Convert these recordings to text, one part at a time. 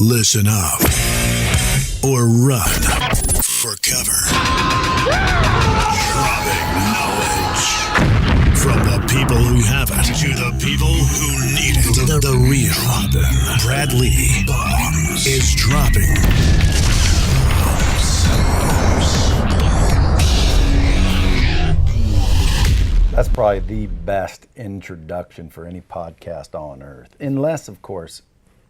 Listen up or run for cover. Dropping knowledge from the people who have it to the people who need it. The real Bradley Bombs is dropping bombs. That's probably the best introduction for any podcast on earth, unless, of course,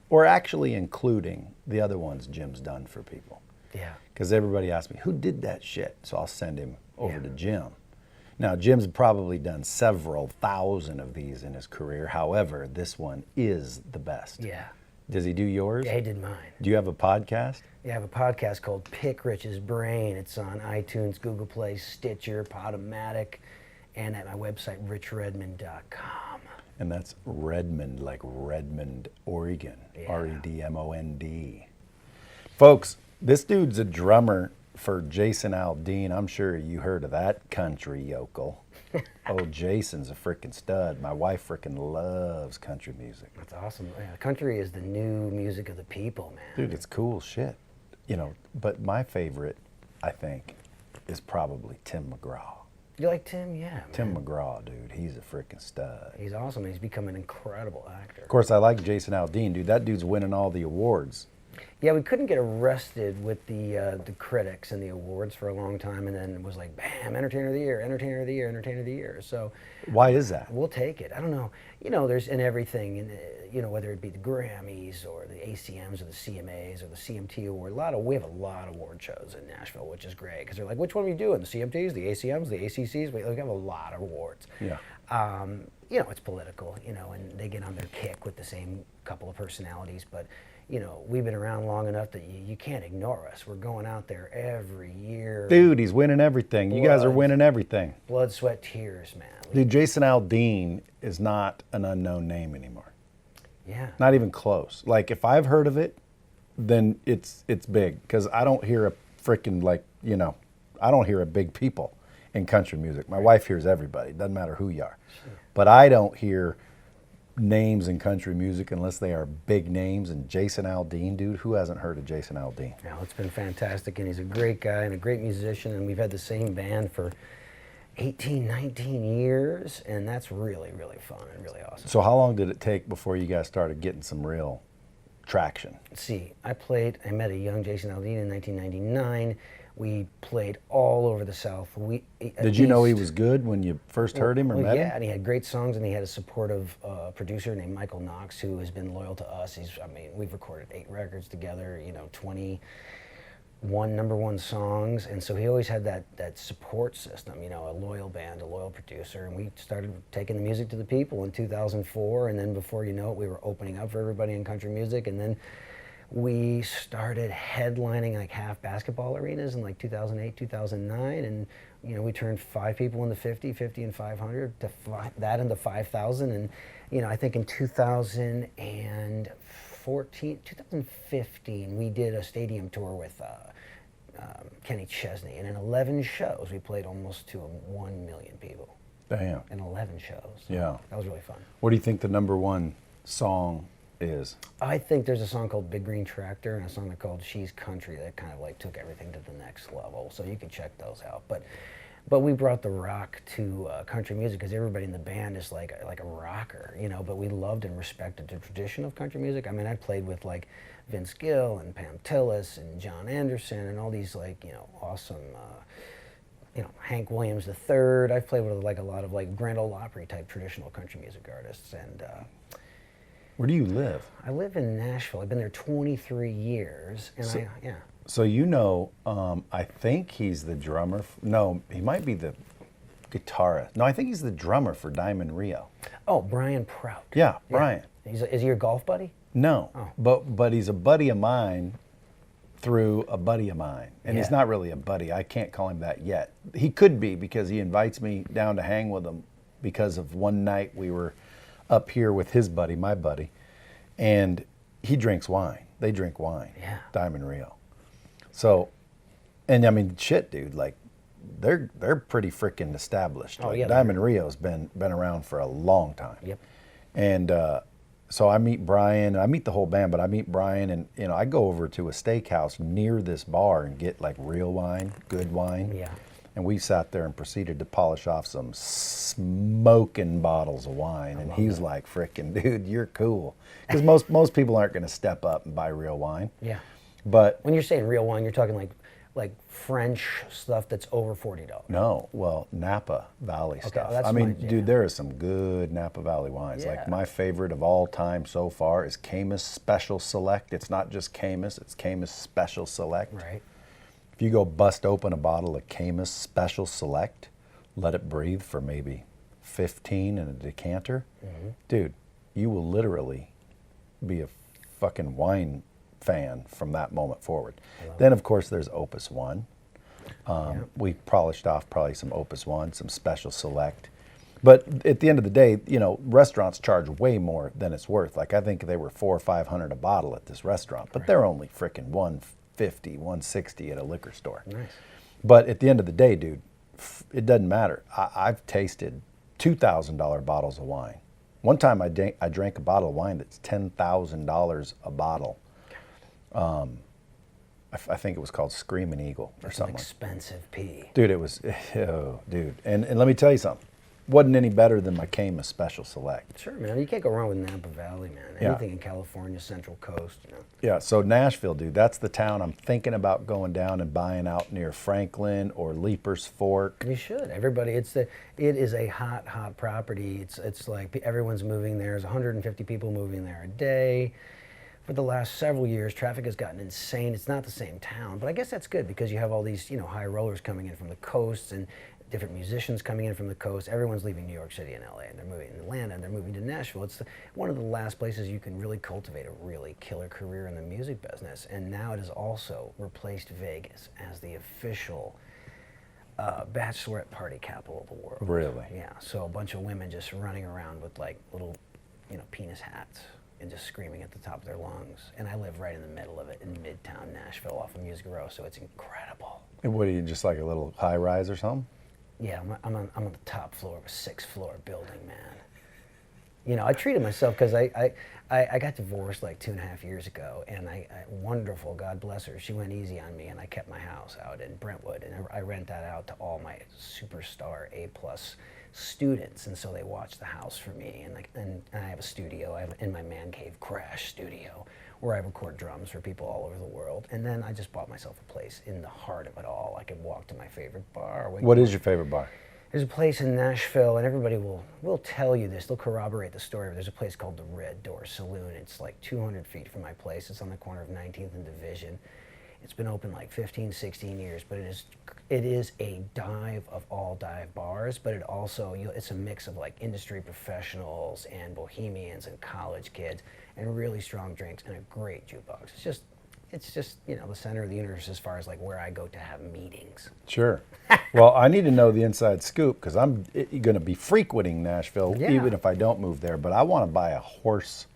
or actually including the other ones Jim's done for people. Yeah. Because everybody asks me, who did that shit? So I'll send him over to Jim. Now, Jim's probably done several thousand of these in his career. However, this one is the best. Yeah. Does he do yours? Yeah, he did mine. Do you have a podcast? Yeah, I have a podcast called Pick Rich's Brain. It's on iTunes, Google Play, Stitcher, Podomatic, and at my website, richredmond.com. And that's Redmond, like Redmond, Oregon. Yeah. Redmond. Folks, this dude's a drummer for Jason Aldean. I'm sure you heard of that country yokel. Oh, Jason's a freaking stud. My wife freaking loves country music. That's awesome. Yeah, country is the new music of the people, man. Dude, it's cool shit. You know, but my favorite, I think, is probably Tim McGraw. You like Tim? Yeah, man. Tim McGraw, dude, he's a freaking stud. He's awesome. He's become an incredible actor. Of course, I like Jason Aldean, dude. That dude's winning all the awards. Yeah, we couldn't get arrested with the critics and the awards for a long time, and then it was like, bam, Entertainer of the Year, Entertainer of the Year, Entertainer of the Year. So why is that? we'll take it. I don't know. You know, there's in everything, you know, whether it be the Grammys or the ACMs or the CMAs or the CMT award. We have a lot of award shows in Nashville, which is great because they're like, which one are you doing? The CMTs, the ACMs, the ACCs? We have a lot of awards. Yeah. You know, it's political, you know, and they get on their kick with the same couple of personalities, but you know, we've been around long enough that you can't ignore us. We're going out there every year. Dude, he's winning everything. You guys are winning everything. Blood, sweat, tears, man. Dude, Jason Aldean is not an unknown name anymore. Yeah. Not even close. Like, if I've heard of it, then it's big. Because I don't hear a freaking, like, you know, I don't hear a big people in country music. My wife hears everybody. Doesn't matter who you are. Sure. But I don't hear names in country music unless they are big names. And Jason Aldean, dude, who hasn't heard of Jason Aldean? Yeah, it's been fantastic, and he's a great guy and a great musician, and we've had the same band for 18, 19 years, and that's really, really fun and really awesome. So how long did it take before you guys started getting some real traction? Let's see, I met a young Jason Aldean in 1999. We played all over the South. Did you know he was good when you first heard him or met him? Yeah, and he had great songs, and he had a supportive producer named Michael Knox, who has been loyal to us. We've recorded 8 records together, you know, 21 number one songs, and so he always had that support system, you know, a loyal band, a loyal producer, and we started taking the music to the people in 2004, and then before you know it, we were opening up for everybody in country music, and then we started headlining like half basketball arenas in like 2008, 2009, and you know, we turned 5 people into 50, 50 and 500, that into 5,000, and you know, I think in 2015, we did a stadium tour with Kenny Chesney, and in 11 shows, we played almost to 1 million people. Damn. In 11 shows. Yeah. That was really fun. What do you think the number one song is? I think there's a song called Big Green Tractor and a song called She's Country that kind of like took everything to the next level. So you can check those out. But we brought the rock to country music because everybody in the band is like a rocker, you know. But we loved and respected the tradition of country music. I mean, I played with like Vince Gill and Pam Tillis and John Anderson and all these like, you know, awesome, you know, Hank Williams III. I've played with like a lot of like Grand Ole Opry type traditional country music artists. And where do you live? I live in Nashville. I've been there 23 years, and So you know, I think he's the drummer. No, he might be the guitarist. No, I think he's the drummer for Diamond Rio. Oh, Brian Prout. Yeah, Brian. Is he your golf buddy? No, Oh. but he's a buddy of mine through a buddy of mine, and he's not really a buddy. I can't call him that yet. He could be because he invites me down to hang with him because of one night we were up here with his buddy, my buddy, and he drinks wine. They drink wine. Yeah. Diamond Rio. So, and I mean, shit, dude, like they're pretty freaking established. Oh, like, yeah, Diamond Rio's been around for a long time. Yep. And so I meet Brian, I meet the whole band, but I meet Brian, and I go over to a steakhouse near this bar and get like real wine, good wine. Yeah. And we sat there and proceeded to polish off some smoking bottles of wine. And he's like, frickin' dude, you're cool. Because most people aren't going to step up and buy real wine. Yeah. But when you're saying real wine, you're talking like French stuff that's over $40. No, well, Napa Valley stuff. That's I mean, fine, yeah. dude, there is some good Napa Valley wines. Yeah. Like my favorite of all time so far is Camus Special Select. It's not just Camus, it's Camus Special Select. Right. If you go bust open a bottle of Camus Special Select, let it breathe for maybe 15 in a decanter, dude, you will literally be a fucking wine fan from that moment forward. Then, of course, there's Opus One. We polished off probably some Opus One, some Special Select. But at the end of the day, restaurants charge way more than it's worth. Like I think they were $400 or $500 a bottle at this restaurant, but they're only freaking $150, $160 at a liquor store. Nice. But at the end of the day, dude, it doesn't matter. I've tasted $2,000 bottles of wine. One time I drank a bottle of wine that's $10,000 a bottle. I think it was called Screaming Eagle or That's something. an expensive pee. Dude, it was, oh, dude. And let me tell you something. Wasn't any better than my Camus Special Select. Sure, man. You can't go wrong with Napa Valley, man. Yeah. Anything in California, Central Coast, Yeah, so Nashville, dude, that's the town I'm thinking about going down and buying out near Franklin or Leaper's Fork. You should. Everybody, it is a hot property. It's like everyone's moving there. There's 150 people moving there a day. For the last several years, traffic has gotten insane. It's not the same town, but I guess that's good because you have all these, high rollers coming in from the coasts and different musicians coming in from the coast. Everyone's leaving New York City and LA, and they're moving to Atlanta, and they're moving to Nashville. It's one of the last places you can really cultivate a really killer career in the music business. And now it has also replaced Vegas as the official bachelorette party capital of the world. Really? Yeah. So a bunch of women just running around with like little, penis hats and just screaming at the top of their lungs. And I live right in the middle of it in Midtown Nashville off of Music Row, so it's incredible. And what are you, just like a little high rise or something? Yeah, I'm on the top floor of a 6th-floor building, man. I treated myself because I got divorced like 2.5 years ago, and I wonderful, God bless her, she went easy on me, and I kept my house out in Brentwood, and I rent that out to all my superstar A-plus students, and so they watch the house for me, and I have a studio. I have in my man cave Crash studio where I record drums for people all over the world, and then I just bought myself a place in the heart of it all. I could walk to my favorite bar. What is your favorite bar? There's a place in Nashville, and everybody will tell you this. They'll corroborate the story. But there's a place called the Red Door Saloon. It's like 200 feet from my place. It's on the corner of 19th and Division. It's been open like 15, 16 years, but it is a dive of all dive bars, but it also, it's a mix of like industry professionals and bohemians and college kids and really strong drinks and a great jukebox. It's just the center of the universe as far as like where I go to have meetings. Sure. Well, I need to know the inside scoop because I'm going to be frequenting Nashville even if I don't move there, but I want to buy a horse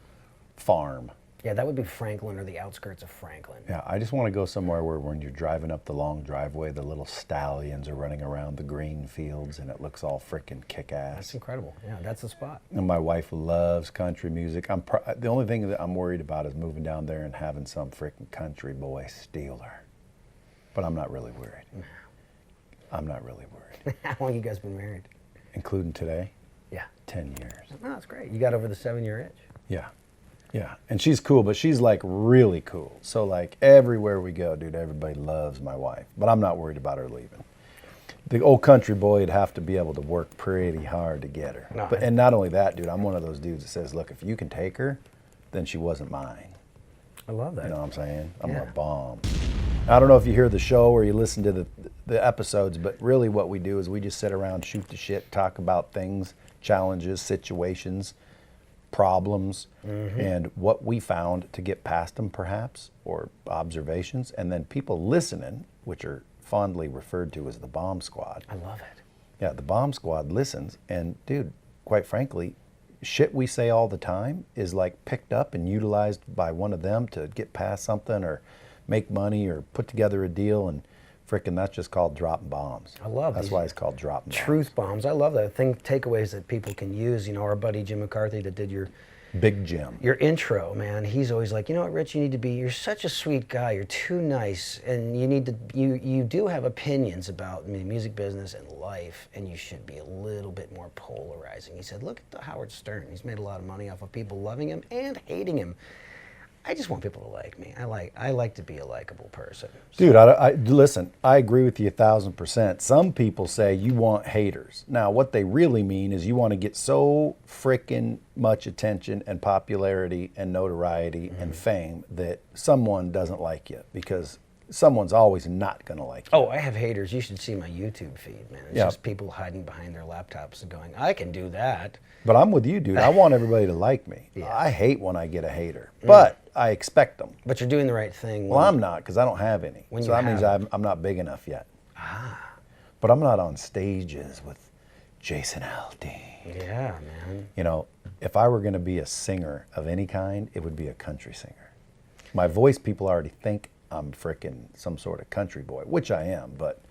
farm. Yeah, that would be Franklin or the outskirts of Franklin. Yeah, I just want to go somewhere where when you're driving up the long driveway, the little stallions are running around the green fields and it looks all freaking kick-ass. That's incredible. Yeah, that's the spot. And my wife loves country music. The only thing that I'm worried about is moving down there and having some freaking country boy steal her. But I'm not really worried. No. I'm not really worried. How long you guys been married? Including today? Yeah. 10 years. Oh, that's great. You got over the 7-year itch. Yeah. Yeah, and she's cool, but she's like really cool. So like everywhere we go, dude, everybody loves my wife. But I'm not worried about her leaving. The old country boy would have to be able to work pretty hard to get her. No, And not only that, dude, I'm one of those dudes that says, look, if you can take her, then she wasn't mine. I love that. You know what I'm saying? I'm Yeah. a bomb. I don't know if you hear the show or you listen to the episodes, but really what we do is we just sit around, shoot the shit, talk about things, challenges, situations, problems, and what we found to get past them perhaps, or observations, and then people listening, which are fondly referred to as the bomb squad. I love it. Yeah, the bomb squad listens, and dude, quite frankly, shit we say all the time is like picked up and utilized by one of them to get past something or make money or put together a deal, and frickin' that's just called dropping bombs. I love That's these why it's called dropping bombs. truth bombs. I love that. Takeaways that people can use. Our buddy Jim McCarthy that did your Big Jim. Your intro, man, he's always like, you know what, Rich, you need to be, you're such a sweet guy, you're too nice, and you need to, you do have opinions about the music business and life, and you should be a little bit more polarizing. He said, look at the Howard Stern. He's made a lot of money off of people loving him and hating him. I just want people to like me. I like to be a likable person. Dude, listen, I agree with you 1,000%. Some people say you want haters. Now, what they really mean is you want to get so freaking much attention and popularity and notoriety and fame that someone doesn't like you, because someone's always not going to like you. Oh, I have haters. You should see my YouTube feed, man. It's Yeah. just people hiding behind their laptops and going, I can do that. But I'm with you, dude. I want everybody to like me. Yeah. I hate when I get a hater, but I expect them. But you're doing the right thing. Well, I'm not, because I don't have any. When So you that means have I'm not big enough yet. But I'm not on stages with Jason Aldean. Yeah, man. You know, if I were going to be a singer of any kind, it would be a country singer. My voice, people already think I'm frickin' some sort of country boy, which I am, but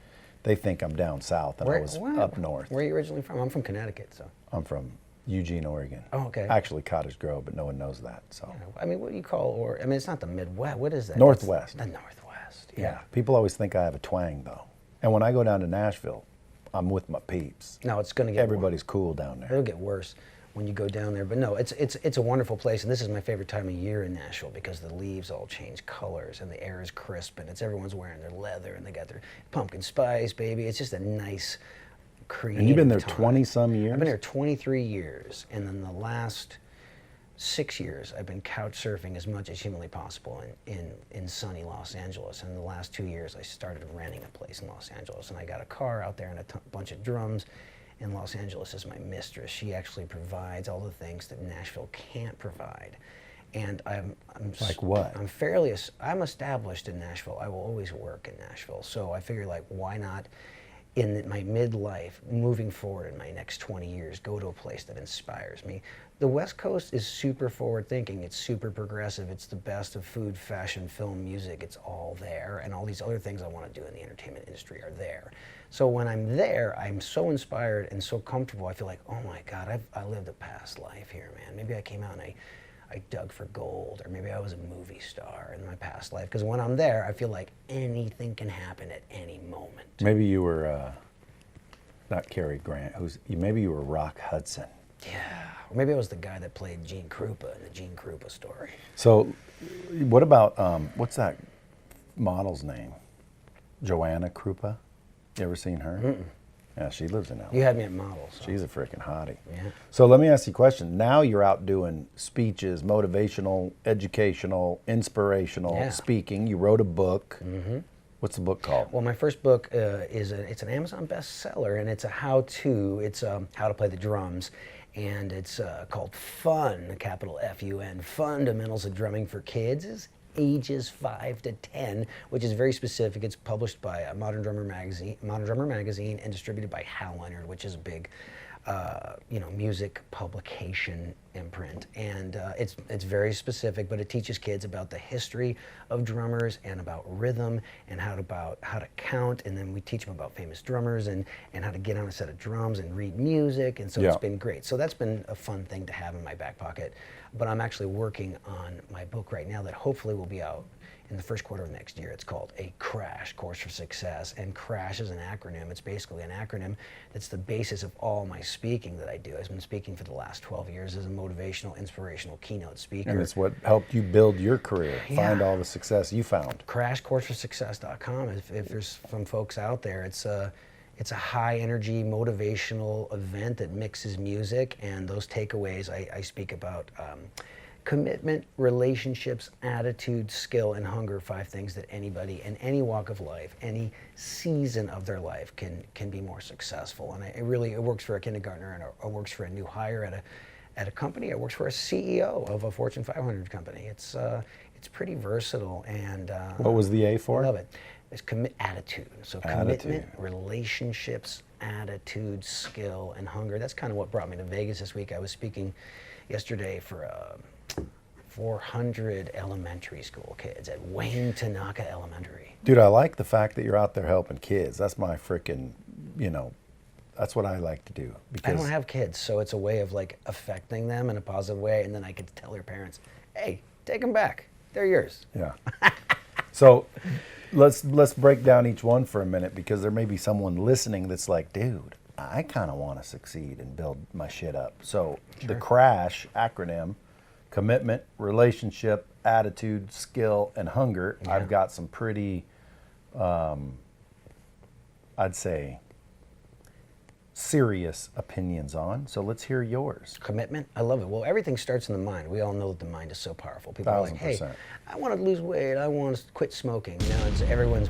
they think I'm down south and I was up north. Where are you originally from? I'm from Connecticut, so. I'm from Eugene, Oregon. Oh, okay. Actually, Cottage Grove, but no one knows that. So. I mean, what do you call, or, I mean, it's not the Midwest. What is that? Northwest. That's the Northwest. Yeah. People always think I have a twang, though. And when I go down to Nashville, I'm with my peeps. No, it's going to get Everybody's cool down there. It'll get worse when you go down there. But no, it's a wonderful place, and this is my favorite time of year in Nashville because the leaves all change colors and the air is crisp, and everyone's wearing their leather and they got their pumpkin spice, baby. It's just a nice, creative And you've been there time. 20-some years? I've been there 23 years, and then the last 6 years I've been couch surfing as much as humanly possible in sunny Los Angeles. And in the last 2 years I started renting a place in Los Angeles, and I got a car out there and a bunch of drums. And Los Angeles is my mistress. She actually provides all the things that Nashville can't provide. And I'm Like what? I'm established in Nashville. I will always work in Nashville. So I figure, like, why not in my midlife, moving forward in my next 20 years, go to a place that inspires me. The West Coast is super forward thinking. It's super progressive. It's the best of food, fashion, film, music. It's all there. And all these other things I want to do in the entertainment industry are there. So when I'm there, I'm so inspired and so comfortable. I feel like, oh my God, I lived a past life here, man. Maybe I came out and I dug for gold, or maybe I was a movie star in my past life. Because when I'm there, I feel like anything can happen at any moment. Maybe you were, not Cary Grant, maybe you were Rock Hudson. Yeah, or maybe I was the guy that played Gene Krupa in the Gene Krupa story. So what about, what's that model's name? Joanna Krupa? You ever seen her? Mm-mm. Yeah, she lives in LA. You had me at model. So. She's a freaking hottie. Yeah. So let me ask you a question. Now you're out doing speeches, motivational, educational, inspirational speaking. You wrote a book. Mm-hmm. What's the book called? Well, my first book it's an Amazon bestseller, and it's a how-to. It's how to play the drums, and it's called Fun, capital F-U-N, Fundamentals of Drumming for Kids, ages 5 to 10, which is very specific. It's published by Modern Drummer Magazine, and distributed by Hal Leonard, which is a big, music publication imprint. And it's very specific, but it teaches kids about the history of drummers and about rhythm and how to count. And then we teach them about famous drummers and how to get on a set of drums and read music. And so it's been great. So that's been a fun thing to have in my back pocket. But I'm actually working on my book right now that hopefully will be out in the first quarter of next year. It's called A Crash Course for Success, and CRASH is an acronym. It's basically an acronym that's the basis of all my speaking that I do. I've been speaking for the last 12 years as a motivational, inspirational keynote speaker. And it's what helped you build your career, find all the success you found. CrashCourseForSuccess.com. If there's some folks out there, it's a high energy motivational event that mixes music, and those takeaways I speak about commitment, relationships, attitude, skill, and hunger. 5 things that anybody in any walk of life, any season of their life can be more successful. And it works for a kindergartner, and it works for a new hire at a company. It works for a CEO of a Fortune 500 company. It's pretty versatile, and what was the A for? I love it. It's attitude. So commitment, relationships, attitude, skill, and hunger. That's kind of what brought me to Vegas this week. I was speaking yesterday for 400 elementary school kids at Wayne Tanaka Elementary. Dude, I like the fact that you're out there helping kids. That's my freaking, That's what I like to do. I Because don't have kids, so it's a way of like affecting them in a positive way, and then I get to tell their parents, "Hey, take them back. They're yours." Yeah. So let's break down each one for a minute, because there may be someone listening that's like, dude, I kind of want to succeed and build my shit up. So the CRASH acronym: commitment, relationship, attitude, skill, and hunger. Yeah. I've got some pretty, I'd say, serious opinions on. So let's hear yours. Commitment, I love it. Well, everything starts in the mind. We all know that the mind is so powerful. People are like, "Hey, 1000%. I want to lose weight. I want to quit smoking." You know, it's everyone's.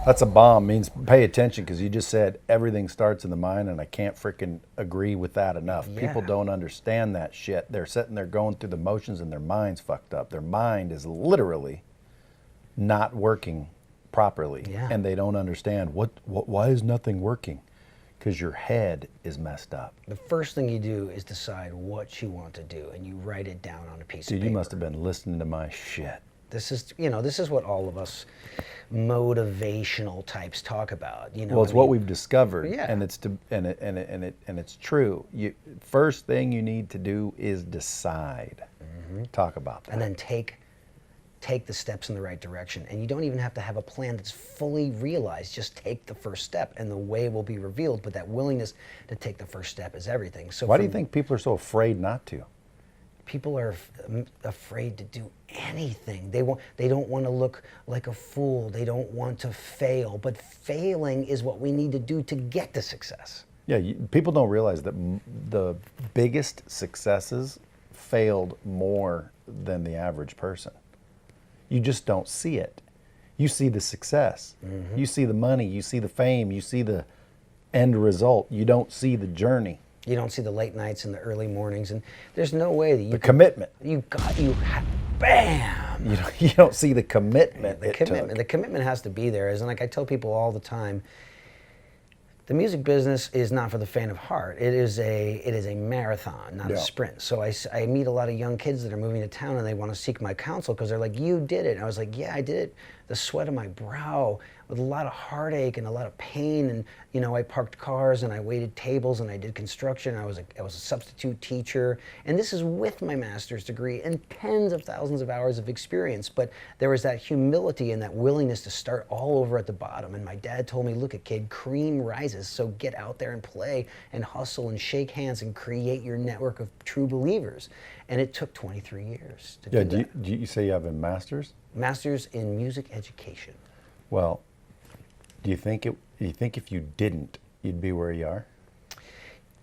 That's a bomb. Means pay attention, because you just said everything starts in the mind, and I can't freaking agree with that enough. Yeah. People don't understand that shit. They're sitting there going through the motions, and their mind's fucked up. Their mind is literally not working properly, Yeah. and they don't understand why is nothing working? Because your head is messed up. The first thing you do is decide what you want to do, and you write it down on a piece of Dude, paper. you must have been listening to my shit. This is what all of us motivational types talk about. You know, Well, it's I what mean, we've discovered, Yeah. and it's true. First thing you need to do is decide. Talk about that. and then take the steps in the right direction. And you don't even have to have a plan that's fully realized. Just take the first step, and the way will be revealed. But that willingness to take the first step is everything. So Why do you think people are so afraid not to? people are afraid to do anything? They don't want to look like a fool. They don't want to fail. But failing is what we need to do to get to success. Yeah, people don't realize that the biggest successes failed more than the average person. You just don't see it. You see the success. You see the money. You see the fame. You see the end result. You don't see the journey. You don't see the late nights and the early mornings, and there's no way that you The commitment. bam. You don't see the commitment. The commitment. The commitment has to be there. And like I tell people all the time, the music business is not for the faint of heart. It is a marathon, not a sprint. So I meet a lot of young kids that are moving to town, and they want to seek my counsel because they're like, "You did it." And I was like, "Yeah, I did it. The sweat of my brow, with a lot of heartache and a lot of pain. And I parked cars, and I waited tables, and I did construction. I was a substitute teacher, and this is with my master's degree and tens of thousands of hours of experience. But there was that humility and that willingness to start all over at the bottom. And my dad told me, "Look, kid, cream rises. So get out there and play and hustle and shake hands and create your network of true believers." And it took 23 years to do that. Do you say you have a master's? Master's in music education. Well, do you think if you didn't, you'd be where you are?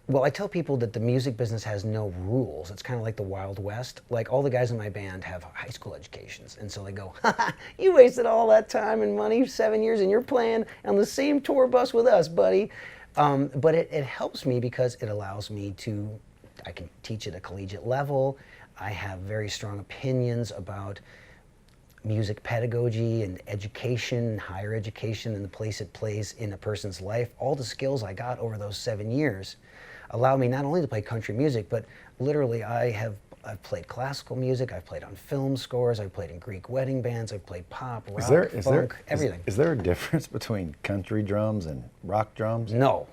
Well, I tell people that the music business has no rules. It's kind of like the Wild West. Like, all the guys in my band have high school educations. And so they go, "Ha, you wasted all that time and money, 7 years, and you're playing on the same tour bus with us, buddy." But it helps me because it allows me I can teach at a collegiate level. I have very strong opinions about music pedagogy and education, higher education, and the place it plays in a person's life. All the skills I got over those 7 years allow me not only to play country music, but literally I've played classical music, I've played on film scores, I've played in Greek wedding bands, I've played pop, rock, funk, everything. Is there a difference between country drums and rock drums? No.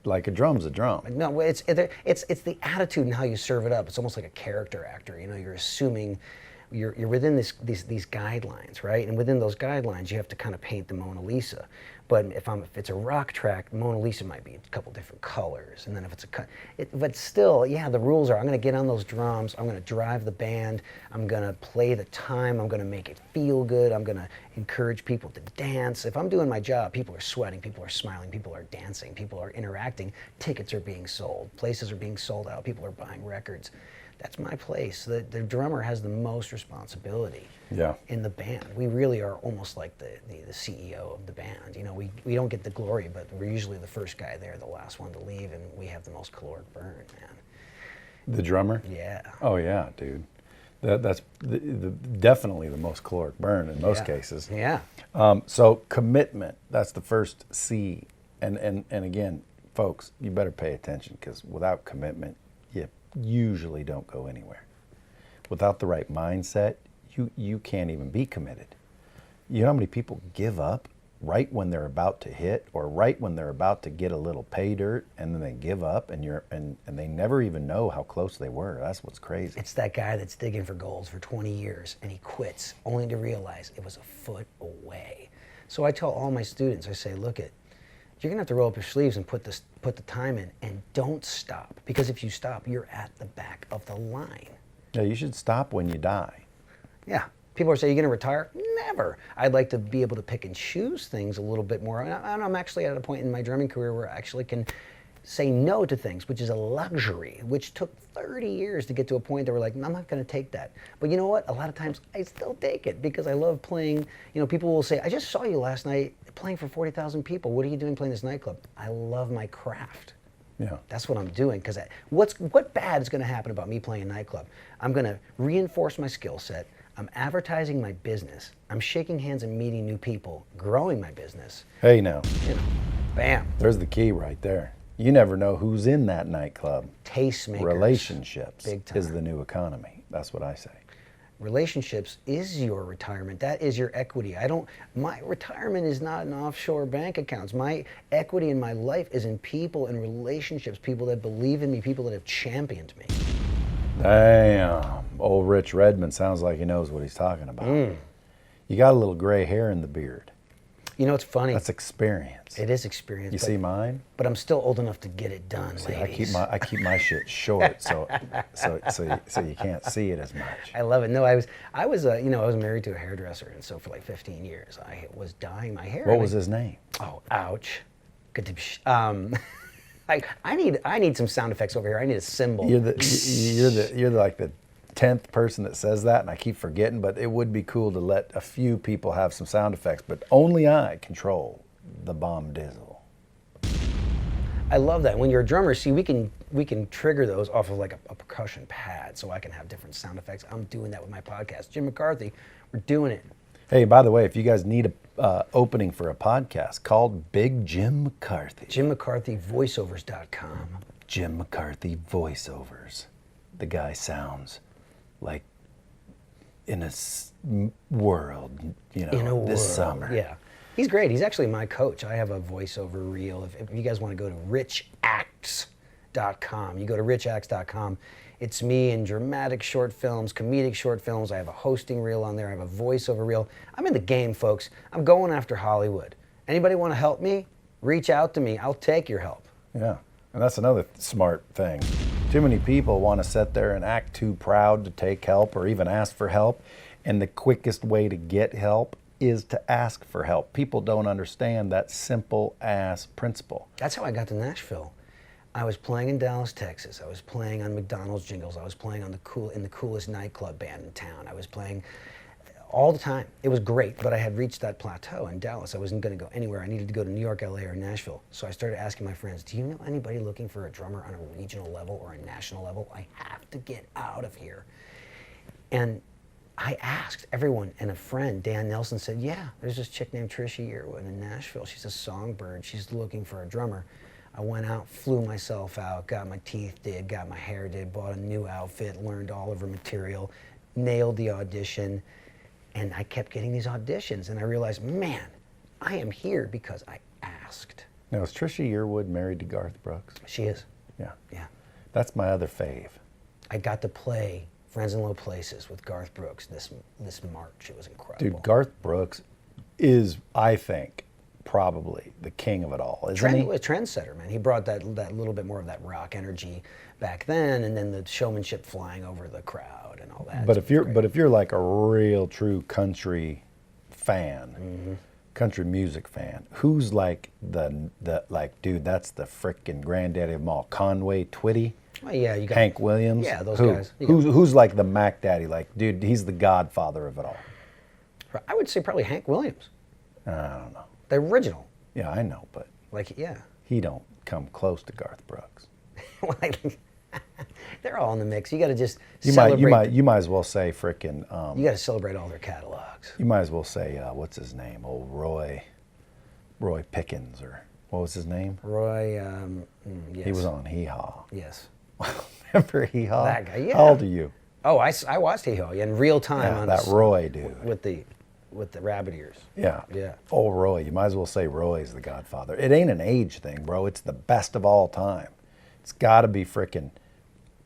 Like a drum's a drum. No, it's the attitude and how you serve it up. It's almost like a character actor. You're assuming you're within these guidelines, right? And within those guidelines, you have to kind of paint the Mona Lisa. But if it's a rock track, Mona Lisa might be a couple different colors. And then if it's but still, yeah, the rules are: I'm going to get on those drums, I'm going to drive the band, I'm going to play the time, I'm going to make it feel good, I'm going to encourage people to dance. If I'm doing my job, people are sweating, people are smiling, people are dancing, people are interacting, tickets are being sold, places are being sold out, people are buying records. That's my place. The drummer has the most responsibility in the band. We really are almost like the CEO of the band. We don't get the glory, but we're usually the first guy there, the last one to leave, and we have the most caloric burn, man. The drummer? Yeah. Oh yeah, dude. That's definitely the most caloric burn in most cases. Yeah. So commitment, that's the first C. And again, folks, you better pay attention, because without commitment, you usually don't go anywhere. Without the right mindset, you can't even be committed. You know how many people give up right when they're about to hit, or right when they're about to get a little pay dirt, and then they give up, and they never even know how close they were. That's what's crazy. It's that guy that's digging for goals for 20 years and he quits only to realize it was a foot away. So I tell all my students, I say, look it, you're gonna have to roll up your sleeves and put the time in, and don't stop, because if you stop, you're at the back of the line. Yeah, you should stop when you die. Yeah. People are saying, you're going to retire? Never. I'd like to be able to pick and choose things a little bit more. And I'm actually at a point in my drumming career where I actually can say no to things, which is a luxury, which took 30 years to get to a point that we're like, I'm not going to take that. But you know what? A lot of times I still take it because I love playing. You know, people will say, I just saw you last night playing for 40,000 people. What are you doing playing this nightclub? I love my craft. Yeah. That's what I'm doing, because what bad is going to happen about me playing a nightclub? I'm going to reinforce my skill set. I'm advertising my business. I'm shaking hands and meeting new people, growing my business. Hey, now. You know, bam. There's the key right there. You never know who's in that nightclub. Tastemakers. Relationships Big time. is the new economy. That's what I say. Relationships is your retirement. That is your equity. My retirement is not in offshore bank accounts. My equity in my life is in people and relationships, people that believe in me, people that have championed me. Damn. Old Rich Redmond sounds like he knows what he's talking about. You got a little gray hair in the beard. You know, it's funny. That's experience. It is experience. You see mine? But I'm still old enough to get it done, See, ladies. I keep my shit short, so you can't see it as much. I love it. No, I was married to a hairdresser, and so for like 15 years, I was dyeing my hair. What was his name? Oh, ouch. I need some sound effects over here. I need a cymbal. You're like the 10th person that says that, and I keep forgetting, but it would be cool to let a few people have some sound effects, but only I control the bomb dizzle. I love that. When you're a drummer, see, we can trigger those off of like a percussion pad, so I can have different sound effects. I'm doing that with my podcast. Jim McCarthy, we're doing it. Hey, by the way, if you guys need a opening for a podcast, called Big Jim McCarthy. Jim McCarthy voiceovers.com. Jim McCarthy voiceovers. The guy sounds like in a world, this summer. Yeah. He's great. He's actually my coach. I have a voiceover reel. If you guys want to go to richacts.com, you go to richacts.com. It's me in dramatic short films, comedic short films. I have a hosting reel on there. I have a voiceover reel. I'm in the game, folks. I'm going after Hollywood. Anybody want to help me? Reach out to me. I'll take your help. Yeah, and that's another smart thing. Too many people want to sit there and act too proud to take help or even ask for help. And the quickest way to get help is to ask for help. People don't understand that simple ass principle. That's how I got to Nashville. I was playing in Dallas, Texas. I was playing on McDonald's jingles. I was playing in the coolest nightclub band in town. I was playing all the time. It was great, but I had reached that plateau in Dallas. I wasn't going to go anywhere. I needed to go to New York, LA, or Nashville. So I started asking my friends, do you know anybody looking for a drummer on a regional level or a national level? I have to get out of here. And I asked everyone, and a friend, Dan Nelson, said, yeah, there's this chick named Trisha Yearwood in Nashville. She's a songbird. She's looking for a drummer. I went out, flew myself out, got my teeth did, got my hair did, bought a new outfit, learned all of her material, nailed the audition, and I kept getting these auditions, and I realized, man, I am here because I asked. Now, is Trisha Yearwood married to Garth Brooks? She is. Yeah. Yeah. That's my other fave. I got to play Friends in Low Places with Garth Brooks this March. It was incredible. Dude, Garth Brooks is, I think, probably the king of it all, isn't he? A trendsetter, man. He brought that little bit more of that rock energy back then, and then the showmanship flying over the crowd and all that. But if you're like a real true country fan, country music fan, who's like the dude, that's the frickin' granddaddy of them all, Conway Twitty? Oh, yeah, you got Hank Williams. Yeah, those guys. Who's like the Mac Daddy? Like, dude, he's the godfather of it all. I would say probably Hank Williams. I don't know. The original. Yeah, I know, but yeah. he don't come close to Garth Brooks. They're all in the mix. You got to just You celebrate. might as well say frickin'. You got to celebrate all their catalogs. You might as well say what's his name? Old Roy Pickens, or what was his name? Roy. Yes. He was on Hee Haw. Yes. Remember Hee Haw? That guy. Yeah. How old are you? Oh, I watched Hee Haw in real time. Yeah, that Roy dude. With the with the rabbit ears. Yeah. Yeah. Oh, Roy. You might as well say Roy's the Godfather. It ain't an age thing, bro. It's the best of all time. It's got to be frickin',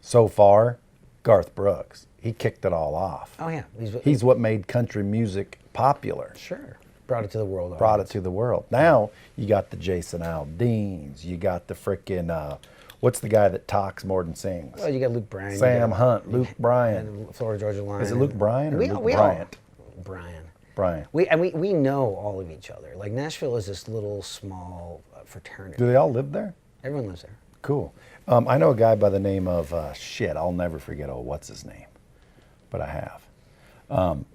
so far, Garth Brooks. He kicked it all off. Oh yeah, He's what made country music popular. sure brought it to the world. Brought it to the world. Now you got the Jason Aldeans. You got the frickin', what's the guy that talks more than sings? Well, you got Luke Bryan. Sam Hunt, Luke Bryan. And Florida Georgia Line. Is it Luke Bryan or Luke we Bryant? Brian. Brian. We know all of each other. Like Nashville is this little small fraternity. Do they all live there? Everyone lives there. Cool. I know a guy by the name of, I'll never forget, what's his name? But I have.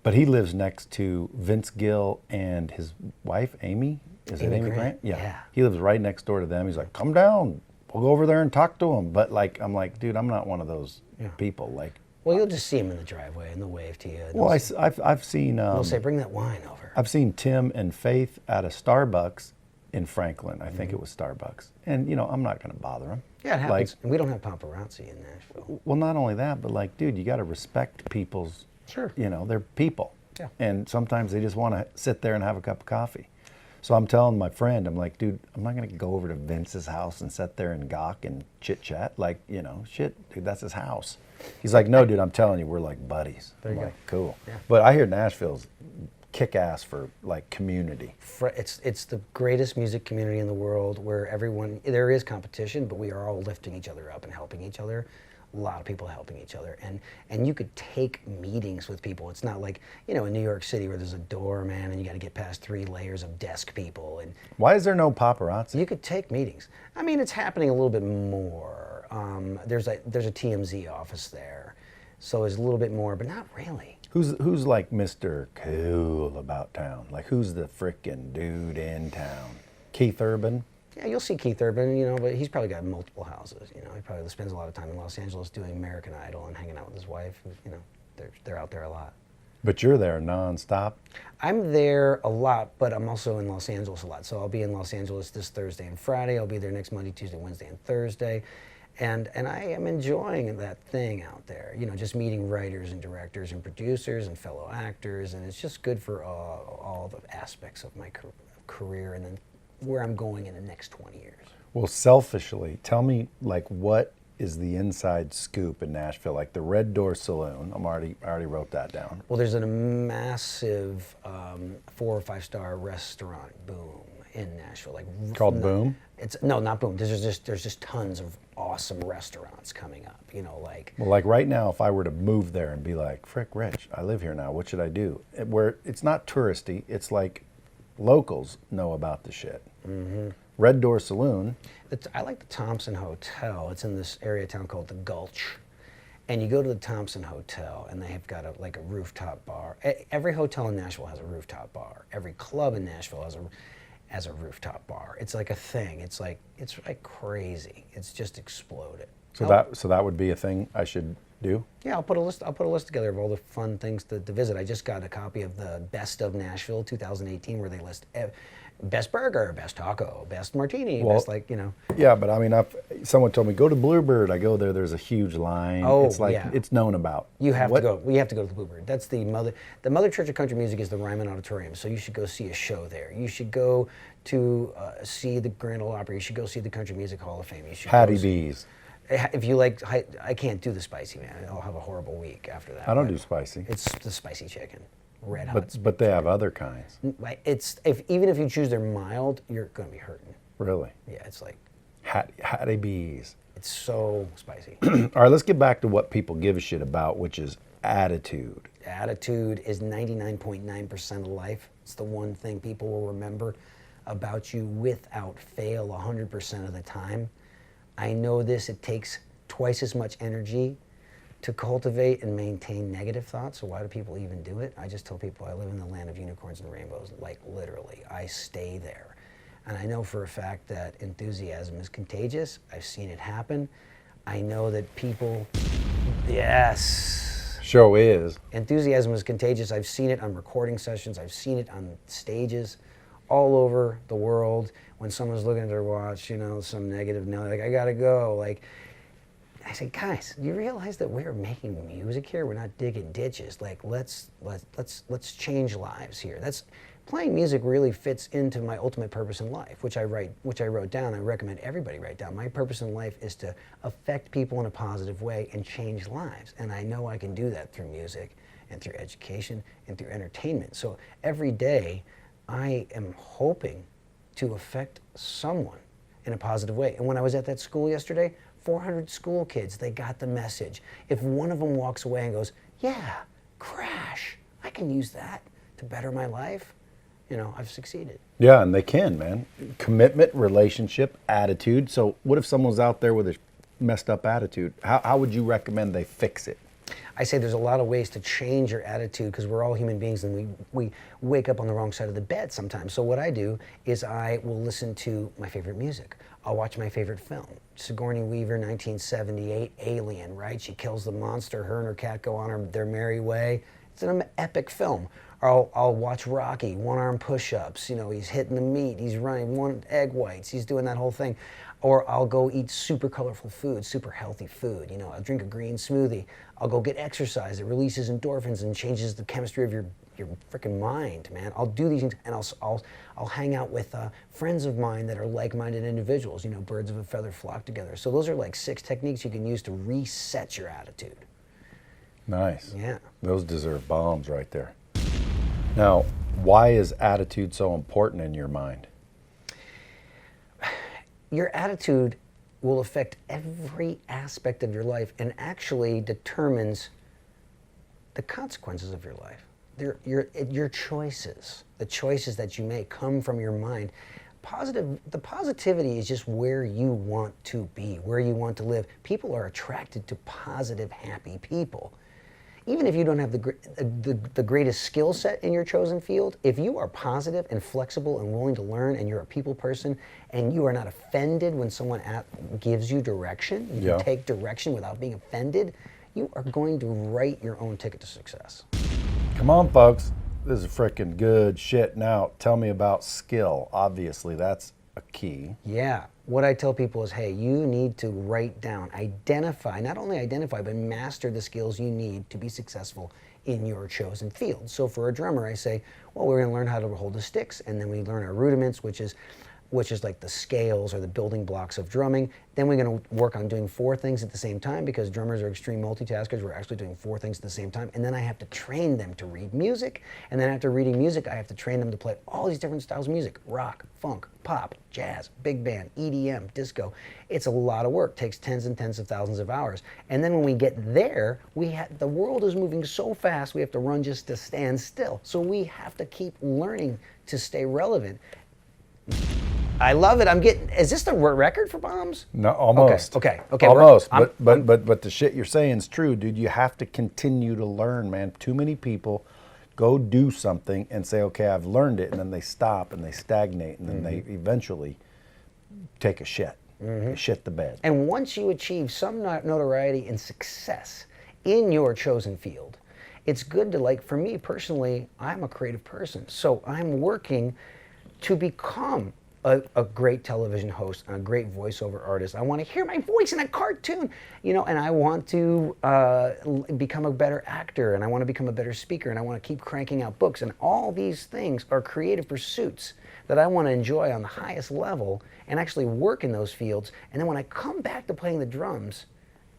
But he lives next to Vince Gill and his wife, Amy. Is it Amy Amy Grant? Grant? Yeah. He lives right next door to them. He's like, come down. We'll go over there and talk to him. But like, I'm like, dude, I'm not one of those people. Like, Well, you'll just see him in the driveway and they'll wave to you. And well, I've seen. they'll say, "Bring that wine over." I've seen Tim and Faith at a Starbucks in Franklin. I think it was Starbucks. And I'm not going to bother them. Yeah, it happens. Like, And we don't have paparazzi in Nashville. well, not only that, but like, dude, you got to respect people's. Sure. They're people. Yeah. And sometimes they just want to sit there and have a cup of coffee. So I'm telling my friend, I'm like, dude, I'm not going to go over to Vince's house and sit there and gawk and chit chat. Like, shit, dude, that's his house. He's like, no, dude, I'm telling you, we're like buddies. There you I'm go. like, cool. Yeah. But I hear Nashville's kick ass for like community. It's the greatest music community in the world where there is competition, but we are all lifting each other up and helping each other. A lot of people helping each other, and you could take meetings with people. It's not like in New York City where there's a doorman and you got to get past 3 layers of desk people. And Why is there no paparazzi? you could take meetings. I mean, it's happening a little bit more. There's a TMZ office there, so there's a little bit more, but not really. Who's like Mr. Cool about town? Like, who's the frickin' dude in town? Keith Urban? Yeah, you'll see Keith Urban, but he's probably got multiple houses. He probably spends a lot of time in Los Angeles doing American Idol and hanging out with his wife. They're out there a lot. But you're there nonstop. I'm there a lot, but I'm also in Los Angeles a lot. So I'll be in Los Angeles this Thursday and Friday. I'll be there next Monday, Tuesday, Wednesday, and Thursday. And I am enjoying that thing out there, just meeting writers and directors and producers and fellow actors. And it's just good for all the aspects of my career and then where I'm going in the next 20 years. Well, selfishly, tell me, like, what is the inside scoop in Nashville? Like the Red Door Saloon. I already wrote that down. Well, there's a massive 4 or 5 star restaurant boom in Nashville, like Called Boom? It's no, not Boom. There's just tons of awesome restaurants coming up. Well, like right now, if I were to move there and be like, frick, Rich, I live here now. What should I do? Where it's not touristy. It's like locals know about the shit. Mm-hmm. Red Door Saloon. I like the Thompson Hotel. It's in this area of town called the Gulch. And you go to the Thompson Hotel, and they have got a rooftop bar. Every hotel in Nashville has a rooftop bar. Every club in Nashville has a rooftop bar. It's like a thing. It's like crazy. It's just exploded. So that would be a thing I should do? Yeah, I'll put a list together of all the fun things to visit. I just got a copy of the Best of Nashville 2018 where they list best burger, best taco, best martini, best Yeah, but I mean, someone told me, go to Bluebird. I go there, there's a huge line. Oh, it's like, yeah. It's known about. You have to go. We have to go to the Bluebird. That's the Mother Church of Country Music is the Ryman Auditorium, so you should go see a show there. You should go to see the Grand Ole Opry. You should go see the Country Music Hall of Fame. You should Hattie B's. If you like, I can't do the spicy, man. I'll have a horrible week after that. I don't do spicy. It's the spicy chicken, red hot. But they have other kinds. Even if you choose their mild, you're gonna be hurting. Really? Yeah, it's like Hattie B's. it's so spicy. All right, let's get back to what people give a shit about, which is attitude. Attitude is 99.9% of life. It's the one thing people will remember about you without fail 100% of the time. I know this, it takes twice as much energy to cultivate and maintain negative thoughts, so why do people even do it? I just tell people I live in the land of unicorns and rainbows, like literally, I stay there. And I know for a fact that enthusiasm is contagious. I've seen it happen. I know that people, yes. Show is. Enthusiasm is contagious. I've seen it on recording sessions. I've seen it on stages all over the world. When someone's looking at their watch, some negative note, like, I gotta go. Like, I said, guys, you realize that we're making music here? We're not digging ditches. Like, let's change lives here. Playing music really fits into my ultimate purpose in life, which I wrote down. I recommend everybody write down. My purpose in life is to affect people in a positive way and change lives. And I know I can do that through music and through education and through entertainment. So every day I am hoping to affect someone in a positive way. And when I was at that school yesterday, 400 school kids, they got the message. If one of them walks away and goes, yeah, crash, I can use that to better my life, I've succeeded. Yeah, and they can, man. Commitment, relationship, attitude. So what if someone's out there with a messed up attitude? How would you recommend they fix it? I say there's a lot of ways to change your attitude because we're all human beings and we wake up on the wrong side of the bed sometimes. So what I do is I will listen to my favorite music. I'll watch my favorite film. Sigourney Weaver, 1978, Alien, right? She kills the monster, her and her cat go on their merry way. It's an epic film. Or I'll watch Rocky, one-arm push-ups. He's hitting the meat, he's running one egg whites, he's doing that whole thing. Or I'll go eat super colorful food, super healthy food. I'll drink a green smoothie. I'll go get exercise. It releases endorphins and changes the chemistry of your freaking mind, man. I'll do these things, and I'll hang out with friends of mine that are like-minded individuals. Birds of a feather flock together. So those are like 6 techniques you can use to reset your attitude. Nice. Yeah. Those deserve bombs right there. Now, why is attitude so important in your mind? Your attitude will affect every aspect of your life and actually determines the consequences of your life. Your choices, the choices that you make come from your mind. The positivity is just where you want to be, where you want to live. People are attracted to positive, happy people. Even if you don't have the greatest skill set in your chosen field, if you are positive and flexible and willing to learn and you're a people person and you are not offended when someone gives you direction, you can take direction without being offended, you are going to write your own ticket to success. Come on, folks. This is freaking good shit. Now, tell me about skill. Obviously, that's a key. Yeah. What I tell people is, hey, you need to write down, not only identify, but master the skills you need to be successful in your chosen field. So for a drummer, I say, well, we're going to learn how to hold the sticks, and then we learn our rudiments, which is like the scales or the building blocks of drumming. Then we're going to work on doing 4 things at the same time because drummers are extreme multitaskers. We're actually doing 4 things at the same time. And then I have to train them to read music. And then after reading music, I have to train them to play all these different styles of music: rock, funk, pop, jazz, big band, EDM, disco. It's a lot of work. Takes tens and tens of thousands of hours. And then when we get there, the world is moving so fast, we have to run just to stand still. So we have to keep learning to stay relevant. I love it. Is this the record for bombs? No, almost. Okay. Almost. But the shit you're saying is true, dude. You have to continue to learn, man. Too many people go do something and say, okay, I've learned it, and then they stop and they stagnate, and then they eventually take a shit. They shit the bed. And once you achieve some notoriety and success in your chosen field, it's good to, for me personally, I'm a creative person. So I'm working to become a great television host, a great voiceover artist. I want to hear my voice in a cartoon, and I want to become a better actor, and I want to become a better speaker, and I want to keep cranking out books. And all these things are creative pursuits that I want to enjoy on the highest level and actually work in those fields. And then when I come back to playing the drums,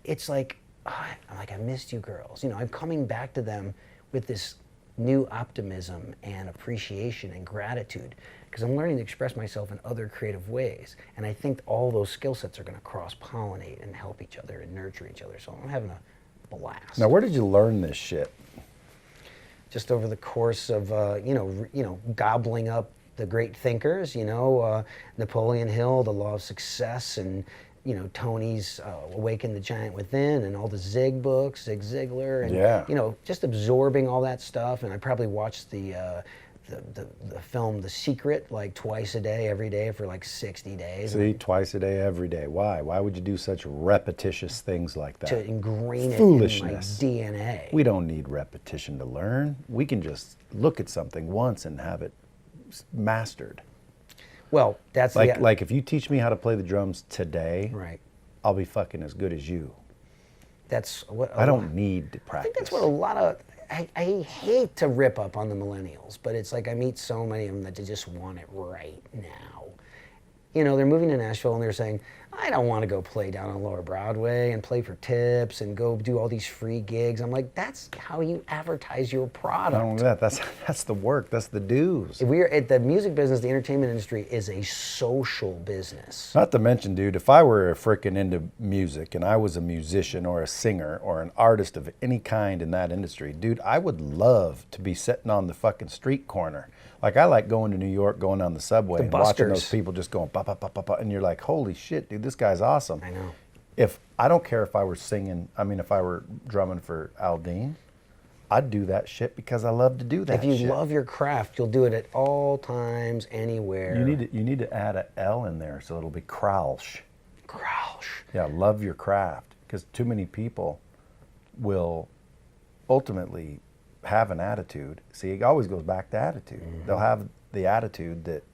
it's like, I missed you girls. I'm coming back to them with this new optimism and appreciation and gratitude because I'm learning to express myself in other creative ways. And I think all those skill sets are going to cross-pollinate and help each other and nurture each other. So I'm having a blast. Now, where did you learn this shit? Just over the course of, gobbling up the great thinkers, Napoleon Hill, The Law of Success, and Tony's Awaken the Giant Within, and all the Zig books, Zig Ziglar, and just absorbing all that stuff. And I probably watched the film The Secret twice a day, every day for 60 days. See, twice a day, every day. Why? Why would you do such repetitious things like that? To ingrain it in my DNA. We don't need repetition to learn. We can just look at something once and have it mastered. Well, that's like if you teach me how to play the drums today, right, I'll be fucking as good as you. that's what I don't need to I practice. think that's what a lot of. I hate to rip up on the millennials, but it's like I meet so many of them that they just want it right now. You know, they're moving to Nashville and they're saying, I don't want to go play down on Lower Broadway and play for tips and go do all these free gigs. I'm like, that's how you advertise your product. Not only that, that's the work, that's the dues. If we're at the music business, the entertainment industry is a social business. Not to mention, dude, if I were freaking into music and I was a musician or a singer or an artist of any kind in that industry, dude, I would love to be sitting on the fucking street corner. Like, I like going to New York, going on the subway, and watching those people just going, ba, ba, ba, ba, ba, and you're like, holy shit, dude, this guy's awesome. I know. I don't care if I were singing, if I were drumming for Aldean, I'd do that shit because I love to do that shit. If you love your craft, you'll do it at all times, anywhere. You need to add a L in there so it'll be Krausch. Krausch. Yeah, love your craft, because too many people will ultimately have an attitude. See, it always goes back to attitude. Mm-hmm. They'll have the attitude that,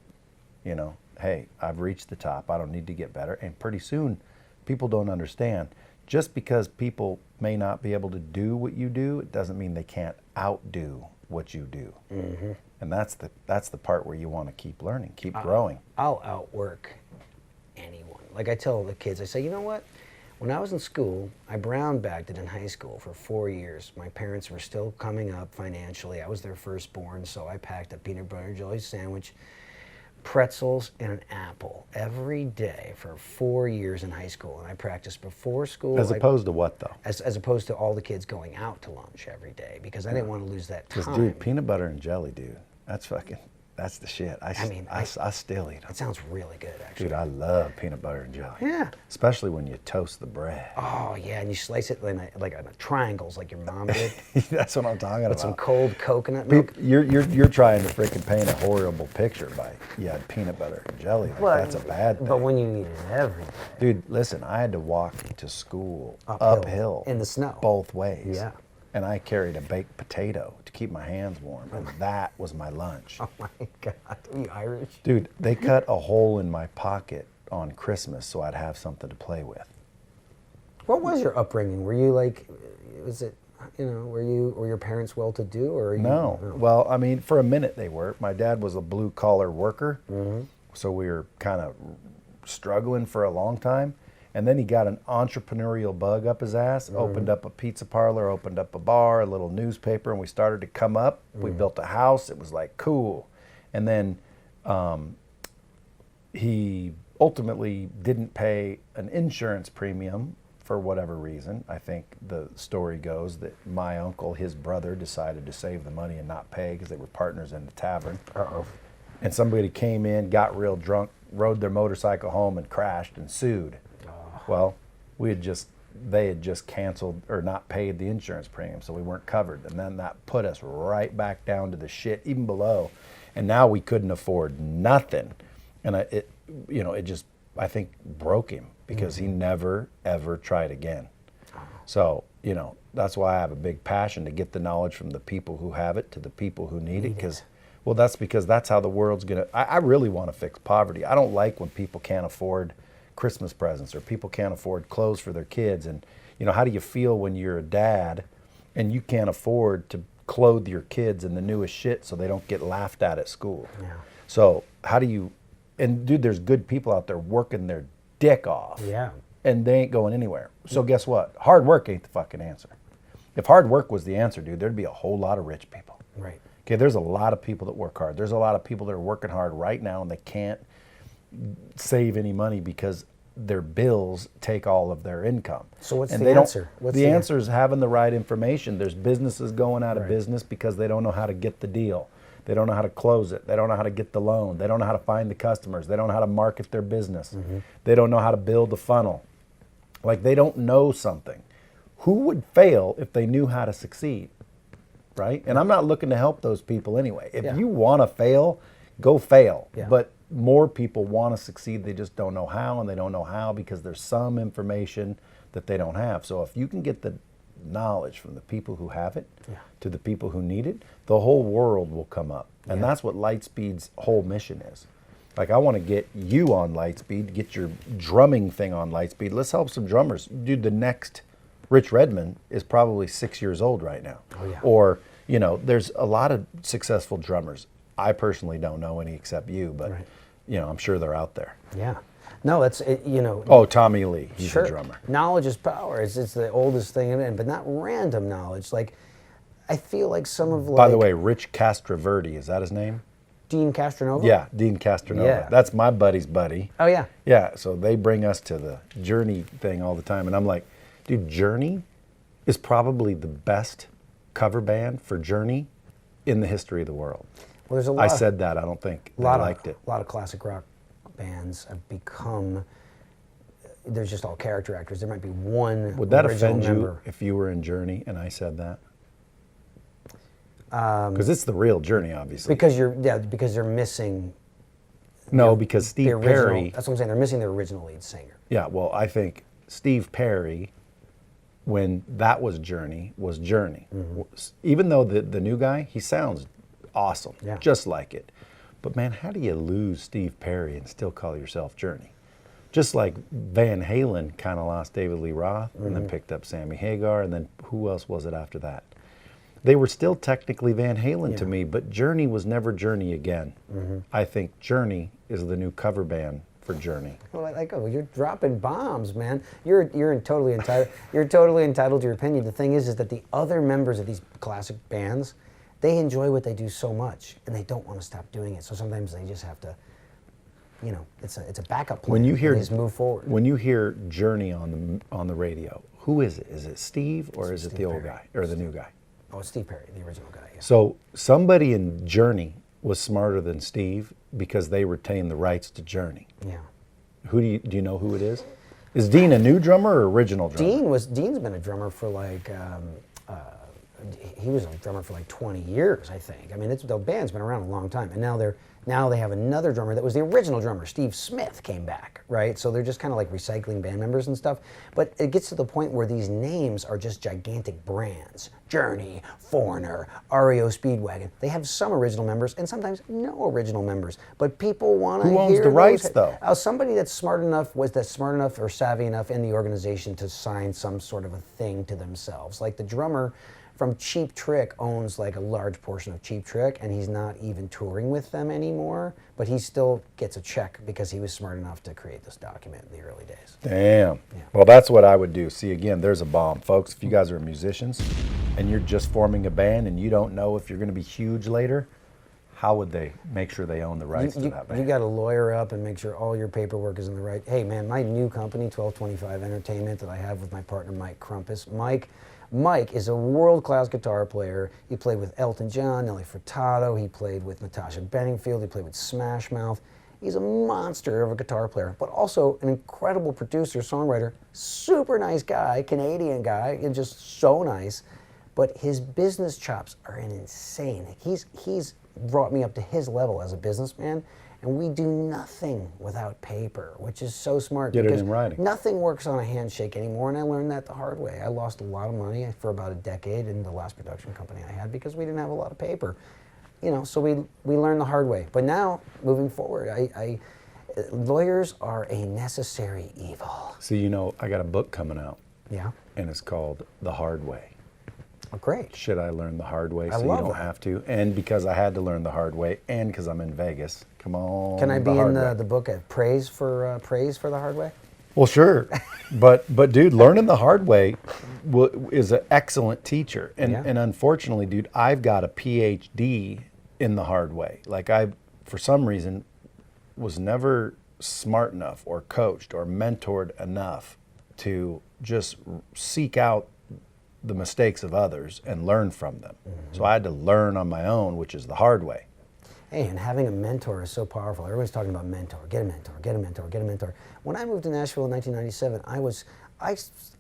you know, hey, I've reached the top, I don't need to get better. And pretty soon, people don't understand. Just because people may not be able to do what you do, it doesn't mean they can't outdo what you do. Mm-hmm. And that's the part where you want to keep learning, keep growing. I'll outwork anyone. Like I tell the kids, I say, you know what? When I was in school, I brown bagged it in high school for 4 years. My parents were still coming up financially. I was their firstborn, so I packed a peanut butter and jelly sandwich, pretzels, and an apple every day for 4 years in high school. And I practiced before school. As opposed to what, though? As opposed to all the kids going out to lunch every day, because I didn't want to lose that time. Because, dude, peanut butter and jelly, dude, that's the shit. I still eat them. It sounds really good, actually. Dude, I love peanut butter and jelly. Yeah. Especially when you toast the bread. Oh, yeah, and you slice it in triangles like your mom did. That's what I'm talking about. With some cold coconut milk. You're trying to freaking paint a horrible picture by peanut butter and jelly. That's a bad thing. But when you eat it every day. Dude, listen, I had to walk to school uphill in the snow. Both ways. Yeah. And I carried a baked potato to keep my hands warm, and that was my lunch. Oh my God, are you Irish? Dude, they cut a hole in my pocket on Christmas so I'd have something to play with. What was your upbringing? Were you like, was it, you know, were your parents well-to-do, or? Are you, No. Well, I mean, for a minute they were. My dad was a blue-collar worker, so we were kind of struggling for a long time. And then he got an entrepreneurial bug up his ass, opened up a pizza parlor, opened up a bar, a little newspaper, and we started to come up. We built a house. It was like, cool. And then he ultimately didn't pay an insurance premium for whatever reason. I think the story goes that my uncle, his brother, decided to save the money and not pay because they were partners in the tavern. Uh-oh. And somebody came in, got real drunk, rode their motorcycle home and crashed and sued. Well, they had just canceled or not paid the insurance premium, so we weren't covered. And then that put us right back down to the shit, even below. And now we couldn't afford nothing. And it just, I think, broke him because he never, ever tried again. So, you know, that's why I have a big passion to get the knowledge from the people who have it to the people who need it. Because that's how the world's going to, I really want to fix poverty. I don't like when people can't afford Christmas presents or people can't afford clothes for their kids. And, you know, how do you feel when you're a dad and you can't afford to clothe your kids in the newest shit so they don't get laughed at school? Yeah. So how do you, and dude, there's good people out there working their dick off. Yeah. And they ain't going anywhere. So guess what? Hard work ain't the fucking answer. If hard work was the answer, dude, there'd be a whole lot of rich people. Right. Okay, there's a lot of people that work hard. There's a lot of people that are working hard right now and they can't save any money because their bills take all of their income. So what's the answer? The answer is having the right information. There's businesses going out of business because they don't know how to get the deal. They don't know how to close it. They don't know how to get the loan. They don't know how to find the customers. They don't know how to market their business. They don't know how to build a funnel. Like, they don't know something. Who would fail if they knew how to succeed? Right? And I'm not looking to help those people anyway. If you want to fail, go fail. Yeah. But more people want to succeed, they just don't know how, and they don't know how because there's some information that they don't have. So if you can get the knowledge from the people who have it to the people who need it, the whole world will come up. And that's what Lightspeed's whole mission is. Like, I want to get you on Lightspeed, get your drumming thing on Lightspeed. Let's help some drummers. Dude, the next Rich Redmond is probably 6 years old right now. Oh, yeah. Or, you know, there's a lot of successful drummers. I personally don't know any except you, but, Right. you know, I'm sure they're out there. Yeah. No, that's, you know. Oh, Tommy Lee, he's sure. a drummer. Knowledge is power. It's the oldest thing, but not random knowledge. Like, I feel like some of By the way, Rich Castroverdi, is that his name? Dean Castronova? Yeah, Dean Castronova. Yeah. That's my buddy's buddy. Oh, yeah. Yeah, so they bring us to the Journey thing all the time. And I'm like, dude, Journey is probably the best cover band for Journey in the history of the world. Well, there's a lot. I said that. I don't think they liked it. A lot of classic rock bands have become, there's just all character actors. There might be one Would that original offend member. you if you were in Journey and I said that? Because it's the real Journey, obviously. Because because they're missing No, because the Steve original. Perry. That's what I'm saying. They're missing their original lead singer. Yeah, well, I think Steve Perry, when that was Journey. Even though the new guy, he sounds awesome, Yeah. just like it. But man, how do you lose Steve Perry and still call yourself Journey? Just like Van Halen kind of lost David Lee Roth and then picked up Sammy Hagar, and then who else was it after that? They were still technically Van Halen to me, but Journey was never Journey again. I think Journey is the new cover band for Journey. Well, you're dropping bombs, man. You're totally entitled. You're totally entitled to your opinion. The thing is that the other members of these classic bands, they enjoy what they do so much, and they don't want to stop doing it. So sometimes they just have to, you know, it's a backup plan. When you hear they just move forward. When you hear Journey on the radio, who is it? Is it Steve or is it the old Perry. guy or the new guy? Oh, it's Steve Perry, the original guy. Yeah. So somebody in Journey was smarter than Steve because they retained the rights to Journey. Yeah. Who do you know who it is? Is Dean a new drummer or original drummer? Dean's been a drummer for like he was a drummer for like 20 years, I think. I mean, the band's been around a long time, and now they have another drummer that was the original drummer. Steve Smith came back, right? So they're just kind of like recycling band members and stuff. But it gets to the point where these names are just gigantic brands. Journey, Foreigner, REO Speedwagon. They have some original members and sometimes no original members. But people want to hear Who owns the rights, though? Somebody that's smart enough or savvy enough in the organization to sign some sort of a thing to themselves. Like the drummer from Cheap Trick owns like a large portion of Cheap Trick, and he's not even touring with them anymore, but he still gets a check because he was smart enough to create this document in the early days. Damn. Yeah. Well, that's what I would do. See, again, there's a bomb. Folks, if you guys are musicians and you're just forming a band and you don't know if you're going to be huge later, how would they make sure they own the rights to that band? You got to lawyer up and make sure all your paperwork is in the right. Hey, man, my new company, 1225 Entertainment, that I have with my partner, Mike Crumpus. Mike is a world-class guitar player. He played with Elton John, Nelly Furtado. He played with Natasha Bedingfield. He played with Smash Mouth. He's a monster of a guitar player, but also an incredible producer, songwriter, super nice guy, Canadian guy, and just so nice. But his business chops are insane. He's brought me up to his level as a businessman, and we do nothing without paper, which is so smart. Get it because in writing. Nothing works on a handshake anymore, and I learned that the hard way. I lost a lot of money for about a decade in the last production company I had because we didn't have a lot of paper. You know, so we learned the hard way. But now, moving forward, lawyers are a necessary evil. See, you know, I got a book coming out. Yeah. And it's called The Hard Way. Oh, great. Should I learn the hard way so you love don't that. have to? And because I had to learn the hard way, and because I'm in Vegas. Come on. Can I be hard in way. the book at praise for the hard way? Well, sure, but dude, learning the hard way is an excellent teacher, and Yeah. and unfortunately, dude, I've got a PhD in the hard way. Like for some reason, was never smart enough, or coached, or mentored enough to just seek out the mistakes of others and learn from them. So I had to learn on my own, which is the hard way. Hey, and having a mentor is so powerful. Everyone's talking about mentor. Get a mentor. Get a mentor. Get a mentor. When I moved to Nashville in 1997,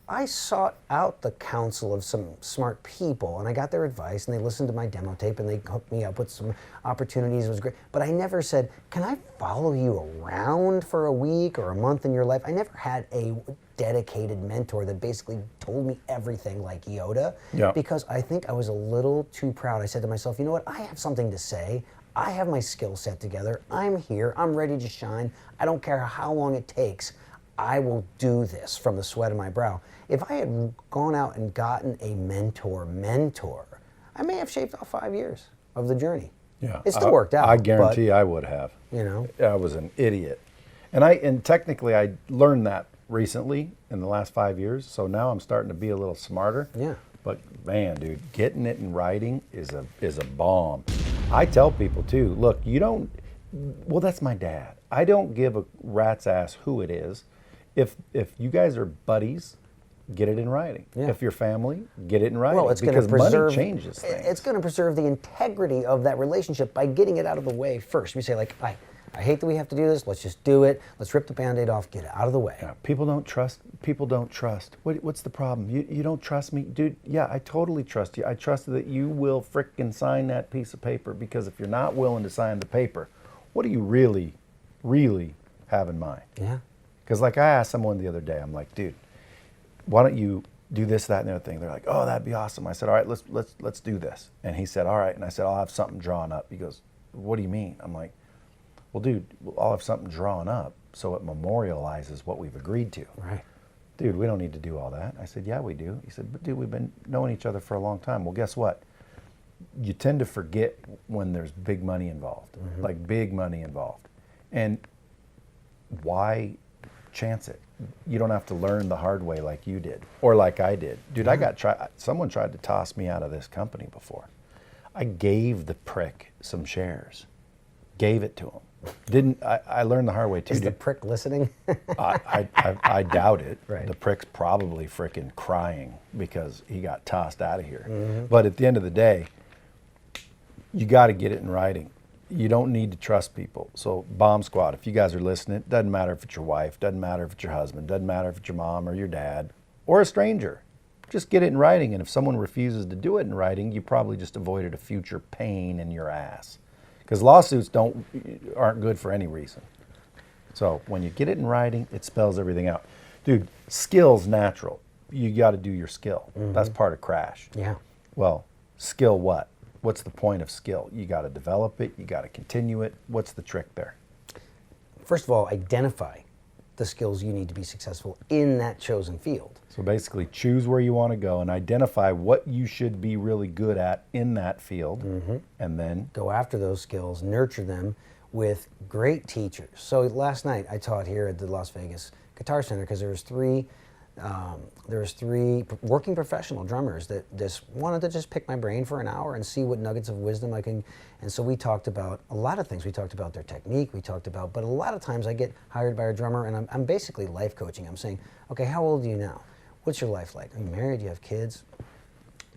I sought out the counsel of some smart people, and I got their advice, and they listened to my demo tape, and they hooked me up with some opportunities. It was great. But I never said, can I follow you around for a week or a month in your life? I never had a dedicated mentor that basically told me everything like Yoda, Yeah. because I think I was a little too proud. I said to myself, you know what? I have something to say. I have my skill set together. I'm here. I'm ready to shine. I don't care how long it takes. I will do this from the sweat of my brow. If I had gone out and gotten a mentor, I may have shaved off 5 years of the journey. Yeah, it still worked out. I guarantee but, I would have. You know, I was an idiot, and technically I learned that recently in the last 5 years. So now I'm starting to be a little smarter. Yeah. But man, dude, getting it in writing is a bomb. I tell people too. Look, you don't. Well, that's my dad. I don't give a rat's ass who it is. If you guys are buddies, get it in writing. Yeah. If you're family, get it in writing. well, it's going because to preserve. money changes things. It's going to preserve the integrity of that relationship by getting it out of the way first. We say like, I hate that we have to do this. Let's just do it. Let's rip the Band-Aid off. Get it out of the way. Yeah, people don't trust. What's the problem? You don't trust me, dude? Yeah, I totally trust you. I trust that you will frickin' sign that piece of paper, because if you're not willing to sign the paper, what do you really, really have in mind? Yeah. Because like I asked someone the other day, I'm like, dude, why don't you do this, that, and the other thing? They're like, oh, that'd be awesome. I said, all right, let's do this. And he said, all right. And I said, I'll have something drawn up. He goes, what do you mean? I'm like, well, dude, I'll have something drawn up so it memorializes what we've agreed to. Right. Dude, we don't need to do all that. I said, yeah, we do. He said, but dude, we've been knowing each other for a long time. Well, guess what? You tend to forget when there's big money involved, like big money involved. And why chance it? You don't have to learn the hard way like you did or like I did. Dude, someone tried to toss me out of this company before. I gave the prick some shares. Gave it to him. I learned the hard way too. Is the prick listening? I doubt it. Right. The prick's probably freaking crying because he got tossed out of here. But at the end of the day, you got to get it in writing. You don't need to trust people. So Bomb Squad, if you guys are listening, doesn't matter if it's your wife, doesn't matter if it's your husband, doesn't matter if it's your mom or your dad or a stranger. Just get it in writing. And if someone refuses to do it in writing, you probably just avoided a future pain in your ass. Because lawsuits aren't good for any reason. So when you get it in writing, it spells everything out. Dude, skill's natural. You got to do your skill. That's part of crash. Yeah. Well, skill what? What's the point of skill? You got to develop it. You got to continue it. What's the trick there? First of all, identify the skills you need to be successful in that chosen field. So basically, choose where you want to go and identify what you should be really good at in that field, and then go after those skills, nurture them with great teachers. So last night I taught here at the Las Vegas Guitar Center because there was three working professional drummers that just wanted to just pick my brain for an hour and see what nuggets of wisdom I can. And so we talked about a lot of things. We talked about their technique. But a lot of times I get hired by a drummer and I'm basically life coaching. I'm saying, okay, how old are you now? What's your life like? Are you married? Do you have kids?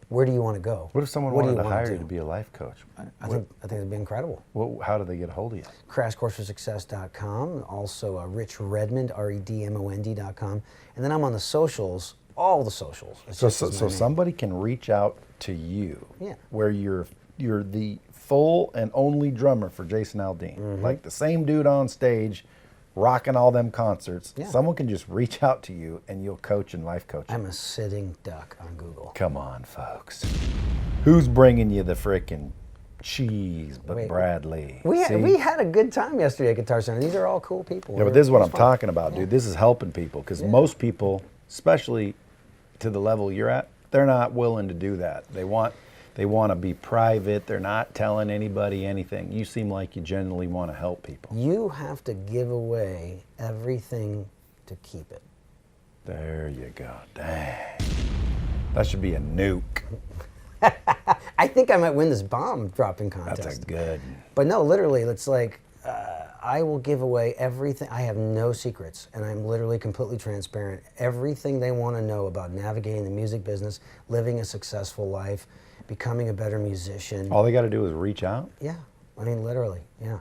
Where do you want to go? What if someone wanted to hire you to be a life coach? I think it'd be incredible. How do they get a hold of you? CrashCourseForSuccess.com. Also, Rich Redmond, REDMOND.com. And then I'm on the socials, all the socials. So somebody can reach out to you, where you're the full and only drummer for Jason Aldean, like the same dude on stage, rocking all them concerts. Yeah. Someone can just reach out to you and you'll coach and life coach. I'm a sitting duck on Google. Come on, folks. Who's bringing you the frickin' cheese but Bradley? We had a good time yesterday at Guitar Center. These are all cool people. Yeah, but this is what I'm talking about, dude. This is helping people because most people, especially to the level you're at, they're not willing to do that. They want to be private. They're not telling anybody anything. You seem like you genuinely want to help people. You have to give away everything to keep it. There you go. Dang. That should be a nuke. I think I might win this bomb dropping contest. That's a good. But no, literally, it's like I will give away everything. I have no secrets, and I'm literally completely transparent. Everything they want to know about navigating the music business, living a successful life, becoming a better musician. All they got to do is reach out? Yeah. I mean, literally, yeah.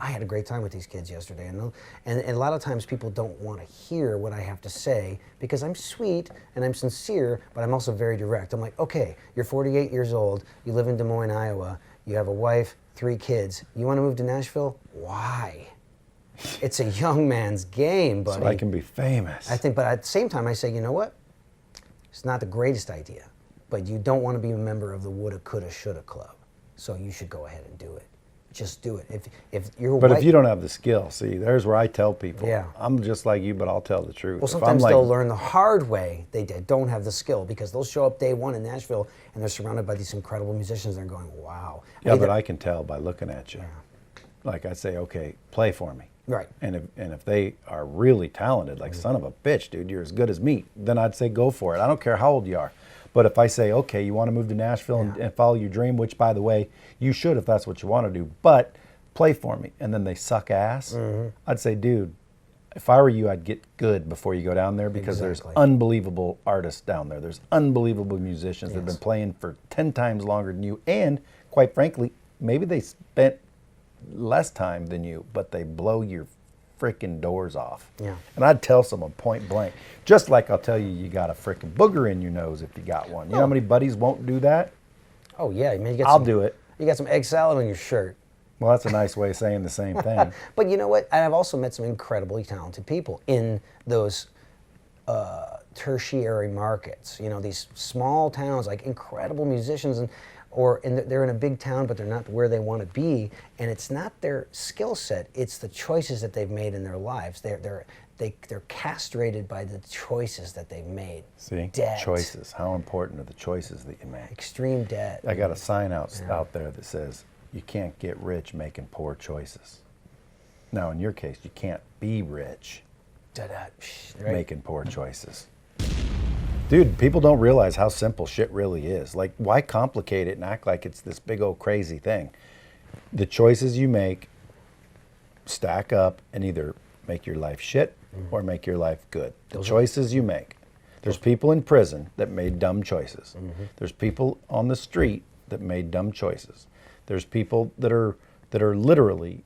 I had a great time with these kids yesterday. And a lot of times people don't want to hear what I have to say because I'm sweet and I'm sincere, but I'm also very direct. I'm like, okay, you're 48 years old, you live in Des Moines, Iowa, you have a wife, 3 kids. You want to move to Nashville? Why? It's a young man's game, buddy. So I can be famous. I think, but at the same time, I say, you know what? It's not the greatest idea, but you don't want to be a member of the woulda, coulda, shoulda club. So you should go ahead and do it. just do it. If you're But white, if you don't have the skill, see, there's where I tell people, Yeah. I'm just like you, but I'll tell the truth. well, If I'm sometimes like, they'll learn the hard way. They don't have the skill because they'll show up day one in Nashville and they're surrounded by these incredible musicians. They're going, wow. yeah, but I can tell by looking at you. Yeah. Like I say, okay, play for me. Right. And if they are really talented, like son of a bitch, dude, you're as good as me, then I'd say go for it. I don't care how old you are. But if I say, okay, you want to move to Nashville and follow your dream, which by the way, you should if that's what you want to do, but play for me, and then they suck ass, I'd say, dude, if I were you, I'd get good before you go down there because there's unbelievable artists down there. There's unbelievable musicians that have been playing for 10 times longer than you. And quite frankly, maybe they spent less time than you, but they blow your freaking doors off. Yeah. And I'd tell someone point blank, just like I'll tell you, you got a freaking booger in your nose if you got one. You know how many buddies won't do that? Oh yeah, I mean, I'll do it. You got some egg salad on your shirt. Well, that's a nice way of saying the same thing. But you know what? And I've also met some incredibly talented people in those tertiary markets. You know, these small towns, like incredible musicians, they're in a big town, but they're not where they want to be. And it's not their skill set; it's the choices that they've made in their lives. They're castrated by the choices that they've made. See, debt. Choices. How important are the choices that you make? Extreme debt. I got a sign out there that says, you can't get rich making poor choices. Now, in your case, you can't be rich Right. making poor choices. Dude, people don't realize how simple shit really is. Like, why complicate it and act like it's this big old crazy thing? The choices you make stack up and either make your life shit or make your life good. The choices you make. There's people in prison that made dumb choices. There's people on the street that made dumb choices. There's people that are literally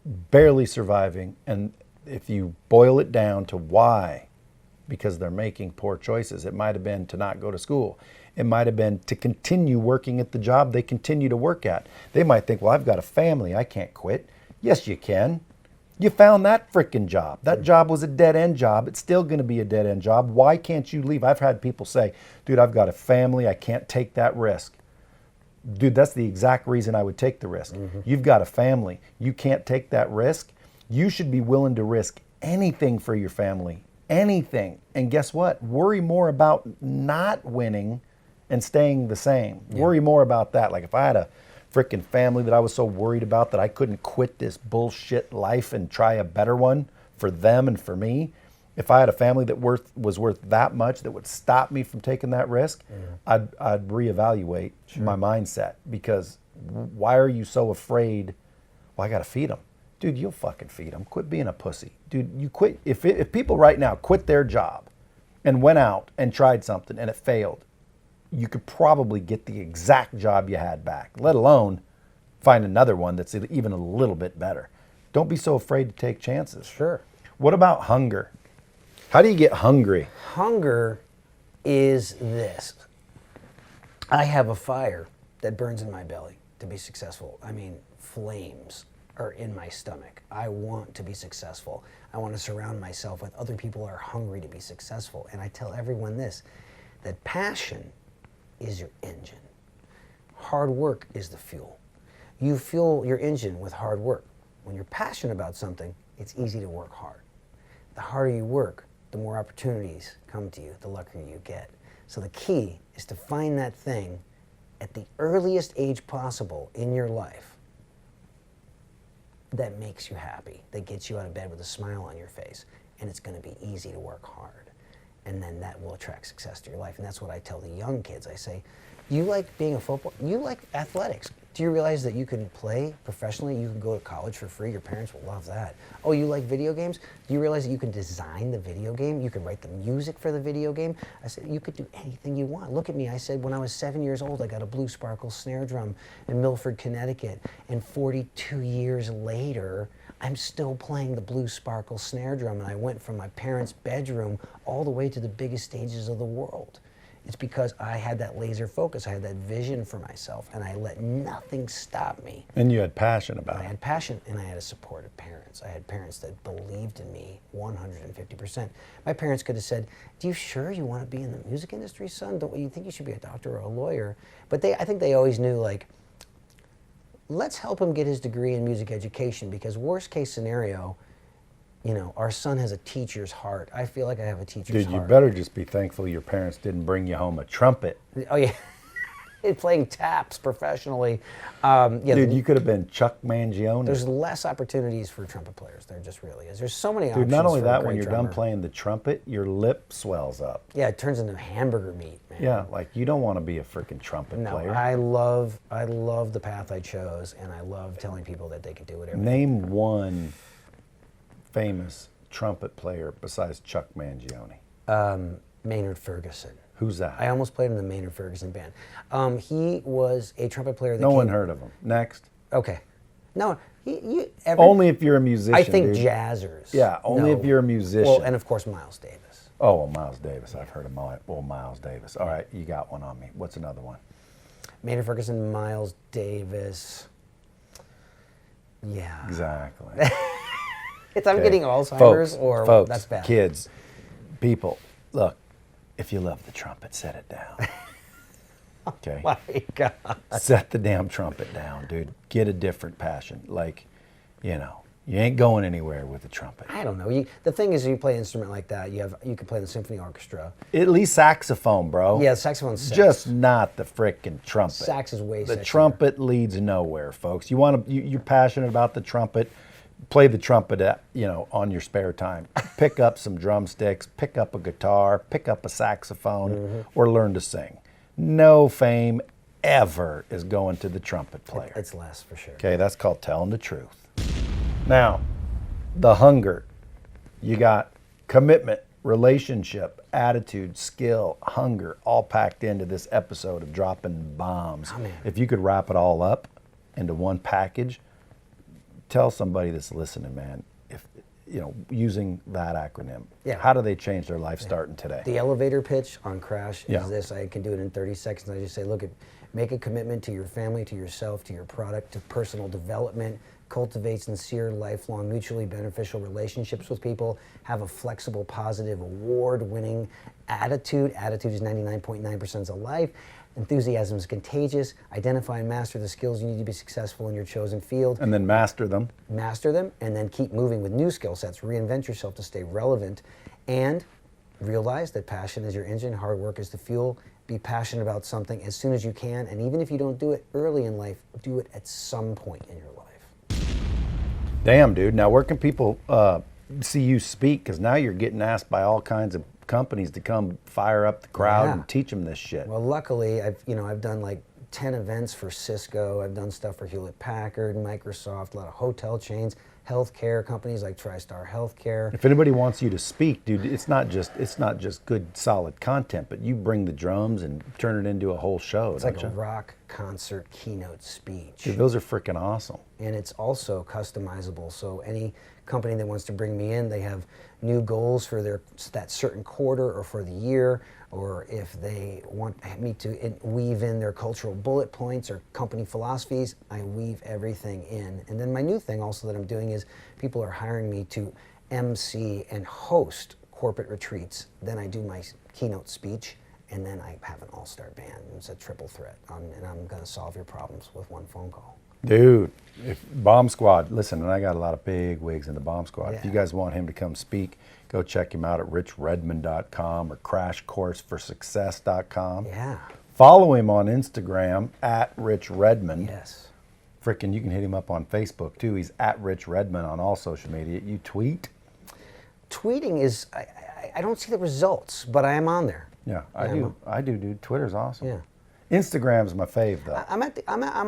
barely surviving, and if you boil it down to why, because they're making poor choices. It might have been to not go to school. It might have been to continue working at the job they continue to work at. They might think, well, I've got a family, I can't quit. Yes, you can. You found that frickin' job. That job was a dead-end job. It's still going to be a dead-end job. Why can't you leave? I've had people say, dude, I've got a family, I can't take that risk. Dude, that's the exact reason I would take the risk. You've got a family. You can't take that risk. You should be willing to risk anything for your family. Anything. And guess what? Worry more about not winning and staying the same. Worry more about that. Like if I had a freaking family that I was so worried about that I couldn't quit this bullshit life and try a better one for them and for me, if I had a family that was worth that much that would stop me from taking that risk, I'd reevaluate my mindset. Because why are you so afraid? Well, I got to feed them. Dude, you'll fucking feed them. Quit being a pussy. Dude, you quit. If people right now quit their job and went out and tried something and it failed, you could probably get the exact job you had back, let alone find another one that's even a little bit better. Don't be so afraid to take chances. Sure. What about hunger? How do you get hungry? Hunger is this. I have a fire that burns in my belly to be successful. I mean, flames are in my stomach. I want to be successful. I want to surround myself with other people who are hungry to be successful. And I tell everyone this, that passion is your engine. Hard work is the fuel. You fuel your engine with hard work. When you're passionate about something, it's easy to work hard. The harder you work, the more opportunities come to you, the luckier you get. So the key is to find that thing at the earliest age possible in your life that makes you happy, that gets you out of bed with a smile on your face, and it's going to be easy to work hard. And then that will attract success to your life. And that's what I tell the young kids. I say, you like being a football, you like athletics. Do you realize that you can play professionally? You can go to college for free. Your parents will love that. Oh, you like video games? Do you realize that you can design the video game? You can write the music for the video game? I said, you could do anything you want. Look at me. I said, when I was 7 years old, I got a Blue Sparkle snare drum in Milford, Connecticut. And 42 years later, I'm still playing the Blue Sparkle snare drum. And I went from my parents' bedroom all the way to the biggest stages of the world. It's because I had that laser focus, I had that vision for myself, and I let nothing stop me. And you had passion about I it. had passion, and I had a supportive parents. I had parents that believed in me 150%. My parents could have said, "Do you sure you want to be in the music industry, son? Don't you think you should be a doctor or a lawyer?" But I think they always knew, like, let's help him get his degree in music education, because worst case scenario, our son has a teacher's heart. I feel like I have a teacher's Dude, heart. you better just be thankful your parents didn't bring you home a trumpet. Oh, yeah. Playing taps professionally. Dude, you could have been Chuck Mangione. There's less opportunities for trumpet players. There just really is. There's so many options. Dude, not only for a that, great when you're drummer. done playing the trumpet, your lip swells up. Yeah, it turns into hamburger meat, man. Yeah, like you don't want to be a freaking trumpet No, player. I love the path I chose, and I love telling people that they can do whatever. Name one famous trumpet player besides Chuck Mangione. Maynard Ferguson. Who's that? I almost played in the Maynard Ferguson band. He was a trumpet player that No one heard of him. Next. Okay. No, Only if you're a musician, I think dude. jazzers. Yeah, only if you're a musician. Well, and of course Miles Davis. Oh, well, Miles Davis. I've heard of Miles Davis. All right, you got one on me. What's another one? Maynard Ferguson, Miles Davis. Yeah. Exactly. I'm getting Alzheimer's, folks, that's bad. Kids, people, look, if you love the trumpet, set it down. Okay? My God. Set the damn trumpet down, dude. Get a different passion. Like, you ain't going anywhere with the trumpet. I don't know. The thing is, you play an instrument like that, you can play in the symphony orchestra. At least saxophone, bro. Yeah, saxophone's sex. Just not the frickin' trumpet. Sax is way The sexier. trumpet leads nowhere, folks. You're passionate about the trumpet. Play the trumpet on your spare time. Pick up some drumsticks, pick up a guitar, pick up a saxophone, or learn to sing. No fame ever is going to the trumpet player. It's less, for sure. Okay, that's called telling the truth. Now, the hunger. You got commitment, relationship, attitude, skill, hunger, all packed into this episode of Dropping Bombs. Oh, man. If you could wrap it all up into one package, tell somebody that's listening, man, if using that acronym, Yeah. how do they change their life starting today? The elevator pitch on Crash Yeah. is this. I can do it in 30 seconds. I just say, look, make a commitment to your family, to yourself, to your product, to personal development. Cultivate sincere, lifelong, mutually beneficial relationships with people. Have a flexible, positive, award-winning attitude. Attitude is 99.9% of life. Enthusiasm is contagious. Identify and master the skills you need to be successful in your chosen field. And then master them. Master them, and then keep moving with new skill sets. Reinvent yourself to stay relevant, and realize that passion is your engine, hard work is the fuel. Be passionate about something as soon as you can, and even if you don't do it early in life, do it at some point in your life. Damn, dude. Now, where can people see you speak? Because now you're getting asked by all kinds of companies to come fire up the crowd Yeah. and teach them this shit. Well, luckily, I've done like 10 events for Cisco. I've done stuff for Hewlett Packard, Microsoft, a lot of hotel chains, healthcare companies like TriStar Healthcare. If anybody wants you to speak, dude, it's not just good, solid content, but you bring the drums and turn it into a whole show. It's don't like you? a rock concert keynote speech. Dude, those are freaking awesome. And it's also customizable. So any company that wants to bring me in, they have new goals for that certain quarter or for the year, or if they want me to weave in their cultural bullet points or company philosophies, I weave everything in. And then my new thing also that I'm doing is people are hiring me to MC and host corporate retreats. Then I do my keynote speech, and then I have an all-star band. It's a triple threat, and I'm going to solve your problems with one phone call. Dude, if Bomb Squad, listen, and I got a lot of big wigs in the Bomb Squad. If Yeah. you guys want him to come speak, go check him out at richredmond.com or crashcourseforsuccess.com. Yeah. Follow him on Instagram at Rich Redmond. Yes. Frickin', you can hit him up on Facebook too. He's at Rich Redmond on all social media. You tweet? Tweeting is, I don't see the results, but I am on there. Yeah, I do. I do, dude. Twitter's awesome. Yeah. Instagram's my fave though. I'm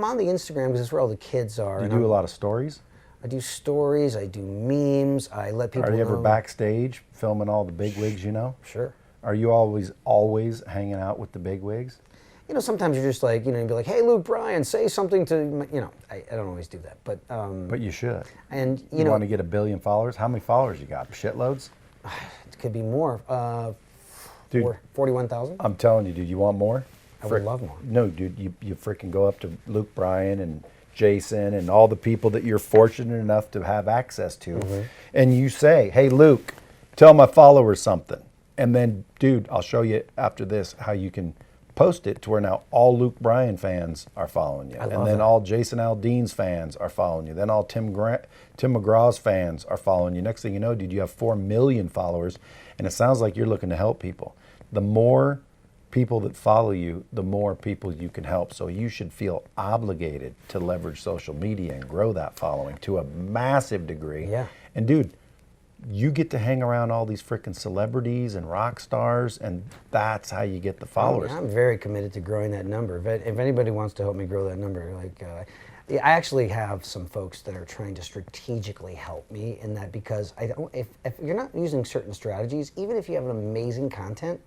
on the Instagram because it's where all the kids are. You and do a lot of stories? I do stories. I do memes. I let people Are you ever know. backstage filming all the big wigs you know? Sure. Are you always hanging out with the big wigs? Sometimes you're just like, you'd be like, hey, Luke Bryan, say something to, I don't always do that. But you should. and, You want to get 1 billion followers? How many followers you got? Shitloads? it could be more. Dude. 41,000? I'm telling you, dude, you want more? I would love more. No, dude, you freaking go up to Luke Bryan and Jason and all the people that you're fortunate enough to have access to, and you say, hey, Luke, tell my followers something. And then, dude, I'll show you after this how you can post it to where now all Luke Bryan fans are following you. I love And then that. all Jason Aldean's fans are following you. Then all Tim McGraw's fans are following you. Next thing you know, dude, you have 4 million followers. And it sounds like you're looking to help people. The more people that follow you, the more people you can help. So you should feel obligated to leverage social media and grow that following to a massive degree. Yeah. And dude, you get to hang around all these freaking celebrities and rock stars, and that's how you get the followers. I'm very committed to growing that number. If anybody wants to help me grow that number, yeah, I actually have some folks that are trying to strategically help me in that, because if you're not using certain strategies, even if you have an amazing content,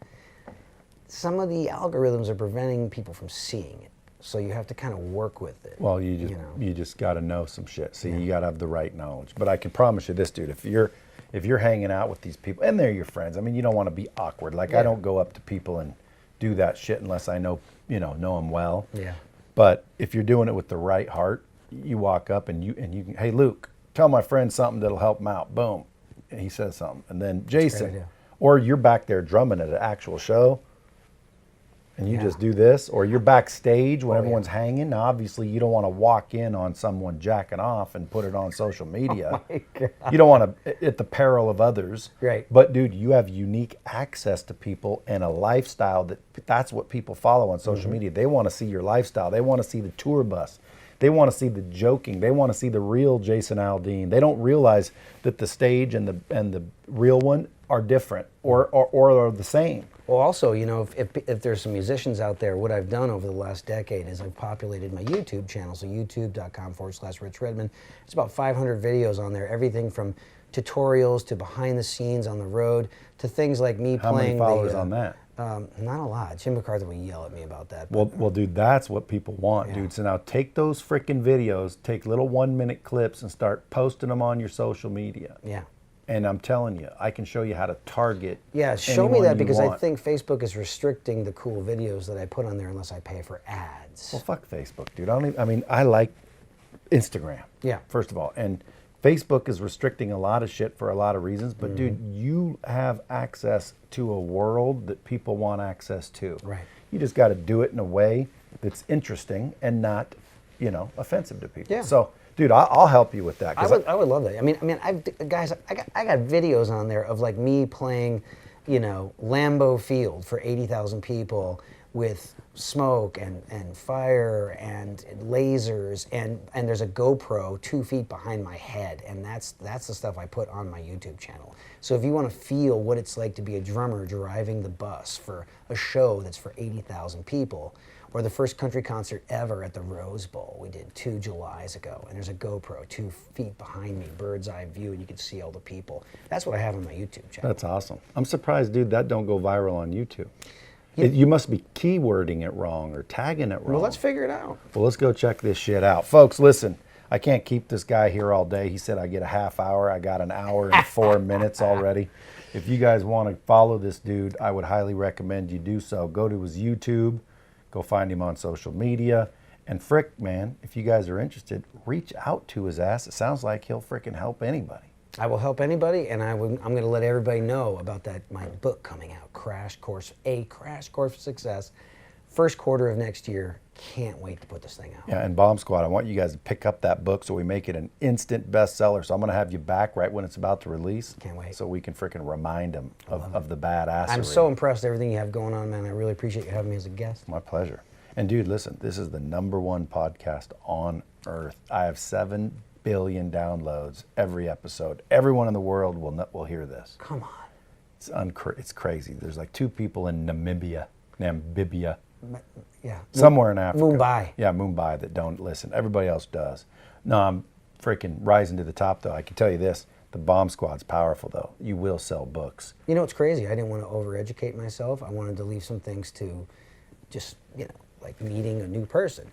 some of the algorithms are preventing people from seeing it. So you have to kind of work with it. Well, you just got to know some shit. See, you got to have the right knowledge. But I can promise you this, dude, if you're hanging out with these people and they're your friends, I mean, you don't want to be awkward. Like, I don't go up to people and do that shit unless I know them well. Yeah. But if you're doing it with the right heart, you walk up and you can, hey, Luke, tell my friend something that'll help him out. Boom. And he says something. And then Jason, or you're back there drumming at an actual show, and you just do this, or you're backstage when everyone's hanging. Now, obviously, you don't want to walk in on someone jacking off and put it on social media. You don't want to, at the peril of others. Right. But, dude, you have unique access to people and a lifestyle that's what people follow on social media. They want to see your lifestyle. They want to see the tour bus. They want to see the joking. They want to see the real Jason Aldean. They don't realize that the stage and the real one are different or are the same. Well, also, if there's some musicians out there, what I've done over the last decade is I've populated my YouTube channel, so youtube.com/Rich Redmond. It's about 500 videos on there, everything from tutorials to behind the scenes on the road to things like me How playing. many followers on that? Not a lot. Jim McCarthy will yell at me about that. Well, dude, that's what people want, dude. So now take those freaking videos, take little 1-minute clips and start posting them on your social media. Yeah. And I'm telling you, I can show you how to target. Yeah, show me anyone that, you because I want. think Facebook is restricting the cool videos that I put on there unless I pay for ads. Well, fuck Facebook, dude. I like Instagram. Yeah. First of all, and Facebook is restricting a lot of shit for a lot of reasons. But dude, you have access to a world that people want access to. Right. You just got to do it in a way that's interesting and not, offensive to people. Yeah. So, dude, I'll help you with that. I would love that. I mean, I got videos on there of like me playing, Lambeau Field for 80,000 people with smoke and fire and lasers and there's a GoPro 2 feet behind my head, and that's the stuff I put on my YouTube channel. So if you want to feel what it's like to be a drummer driving the bus for a show that's for 80,000 people, or the first country concert ever at the Rose Bowl we did 2 Julys ago, and there's a GoPro 2 feet behind me, bird's eye view, and you can see all the people. That's what I have on my YouTube channel. That's awesome. I'm surprised, dude, that don't go viral on YouTube. You must be keywording it wrong or tagging it wrong. Well, let's figure it out. Well, let's go check this shit out. Folks, listen, I can't keep this guy here all day. He said I get a half hour. I got an hour and 4 minutes already. If you guys want to follow this dude, I would highly recommend you do so. Go to his YouTube. Go find him on social media. And frick, man, if you guys are interested, reach out to his ass. It sounds like he'll frickin' help anybody. I will help anybody, and I'm going to let everybody know about my book coming out, A Crash Course for Success, first quarter of next year. Can't wait to put this thing out. Yeah, and Bomb Squad, I want you guys to pick up that book so we make it an instant bestseller. So I'm going to have you back right when it's about to release. Can't wait. So we can frickin' remind them of the badassery. I'm so impressed with everything you have going on, man. I really appreciate you having me as a guest. My pleasure. And dude, listen, this is the #1 podcast on earth. I have 7 billion downloads every episode. Everyone in the world will hear this. Come on. It's crazy. There's like 2 people in Namibia, Yeah. somewhere in Africa. Mumbai. Yeah, Mumbai, that don't listen. Everybody else does. No, I'm freaking rising to the top, though. I can tell you this. The Bomb Squad's powerful, though. You will sell books. You know, it's crazy. I didn't want to overeducate myself. I wanted to leave some things to just, like meeting a new person.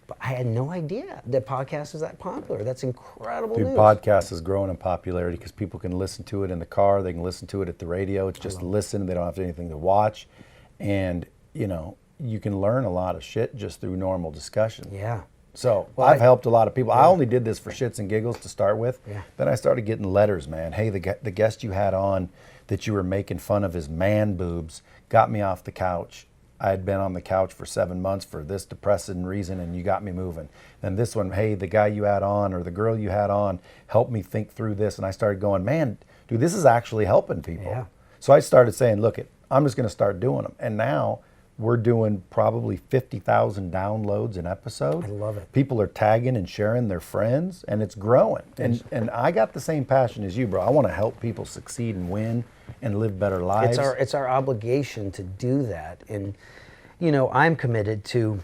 But I had no idea that podcast is that popular. That's incredible Dude, news. podcast is growing in popularity because people can listen to it in the car. They can listen to it at the radio. It's just listen. They don't have anything to watch. And, you can learn a lot of shit just through normal discussion. Yeah. So Well, I've helped a lot of people. I only did this for shits and giggles to start with. Yeah. Then I started getting letters, man. Hey, the guest you had on that you were making fun of his man boobs got me off the couch. I had been on the couch for 7 months for this depressing reason, and you got me moving. Then this one, hey, the guy you had on or the girl you had on helped me think through this, and I started going, man, dude, this is actually helping people. Yeah. So I started saying, look, I'm just going to start doing them. And now we're doing probably 50,000 downloads an episode. I love it. People are tagging and sharing their friends, and it's growing. And I got the same passion as you, bro. I want to help people succeed and win and live better lives. It's our obligation to do that. And, you know, I'm committed to,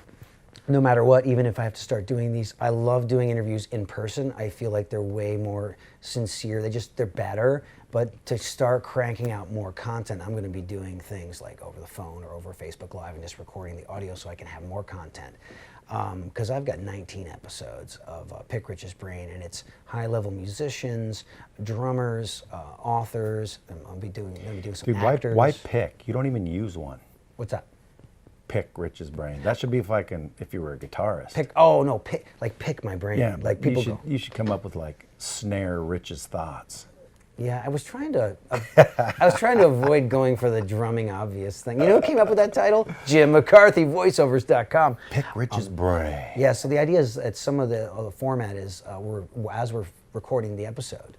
no matter what, even if I have to start doing these, I love doing interviews in person. I feel like they're way more sincere. They're better. But to start cranking out more content, I'm going to be doing things like over the phone or over Facebook Live and just recording the audio so I can have more content. Because I've got 19 episodes of Pick Rich's Brain, and it's high-level musicians, drummers, authors. I'll be doing some Dude, actors. why pick? You don't even use one. What's that? Pick Rich's Brain. That should be if you were a guitarist. Pick my brain. Yeah, like people you should come up with like snare Rich's thoughts. Yeah, I was trying to avoid going for the drumming obvious thing. You know who came up with that title? Jim McCarthy, voiceovers.com. Pick Rich's Brain. Yeah, so the idea is that some of the format is as we're recording the episode,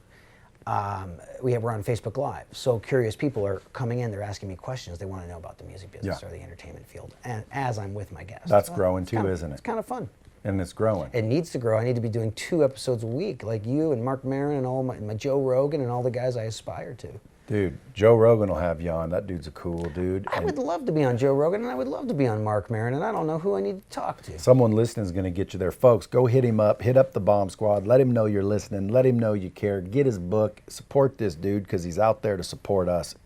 we're on Facebook Live. So curious people are coming in, they're asking me questions. They want to know about the music business or the entertainment field, and as I'm with my guests. That's growing too, isn't it? It's kind of fun. And it's growing. It needs to grow. I need to be doing 2 episodes a week, like you and Mark Maron and all my Joe Rogan and all the guys I aspire to. Dude, Joe Rogan will have you on. That dude's a cool dude. I would love to be on Joe Rogan, and I would love to be on Mark Maron, and I don't know who I need to talk to. Someone listening is going to get you there. Folks, go hit him up. Hit up the Bomb Squad. Let him know you're listening. Let him know you care. Get his book. Support this dude because he's out there to support us.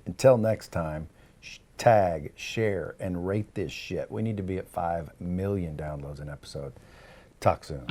Until next time, tag, share, and rate this shit. We need to be at 5 million downloads an episode. Talk soon.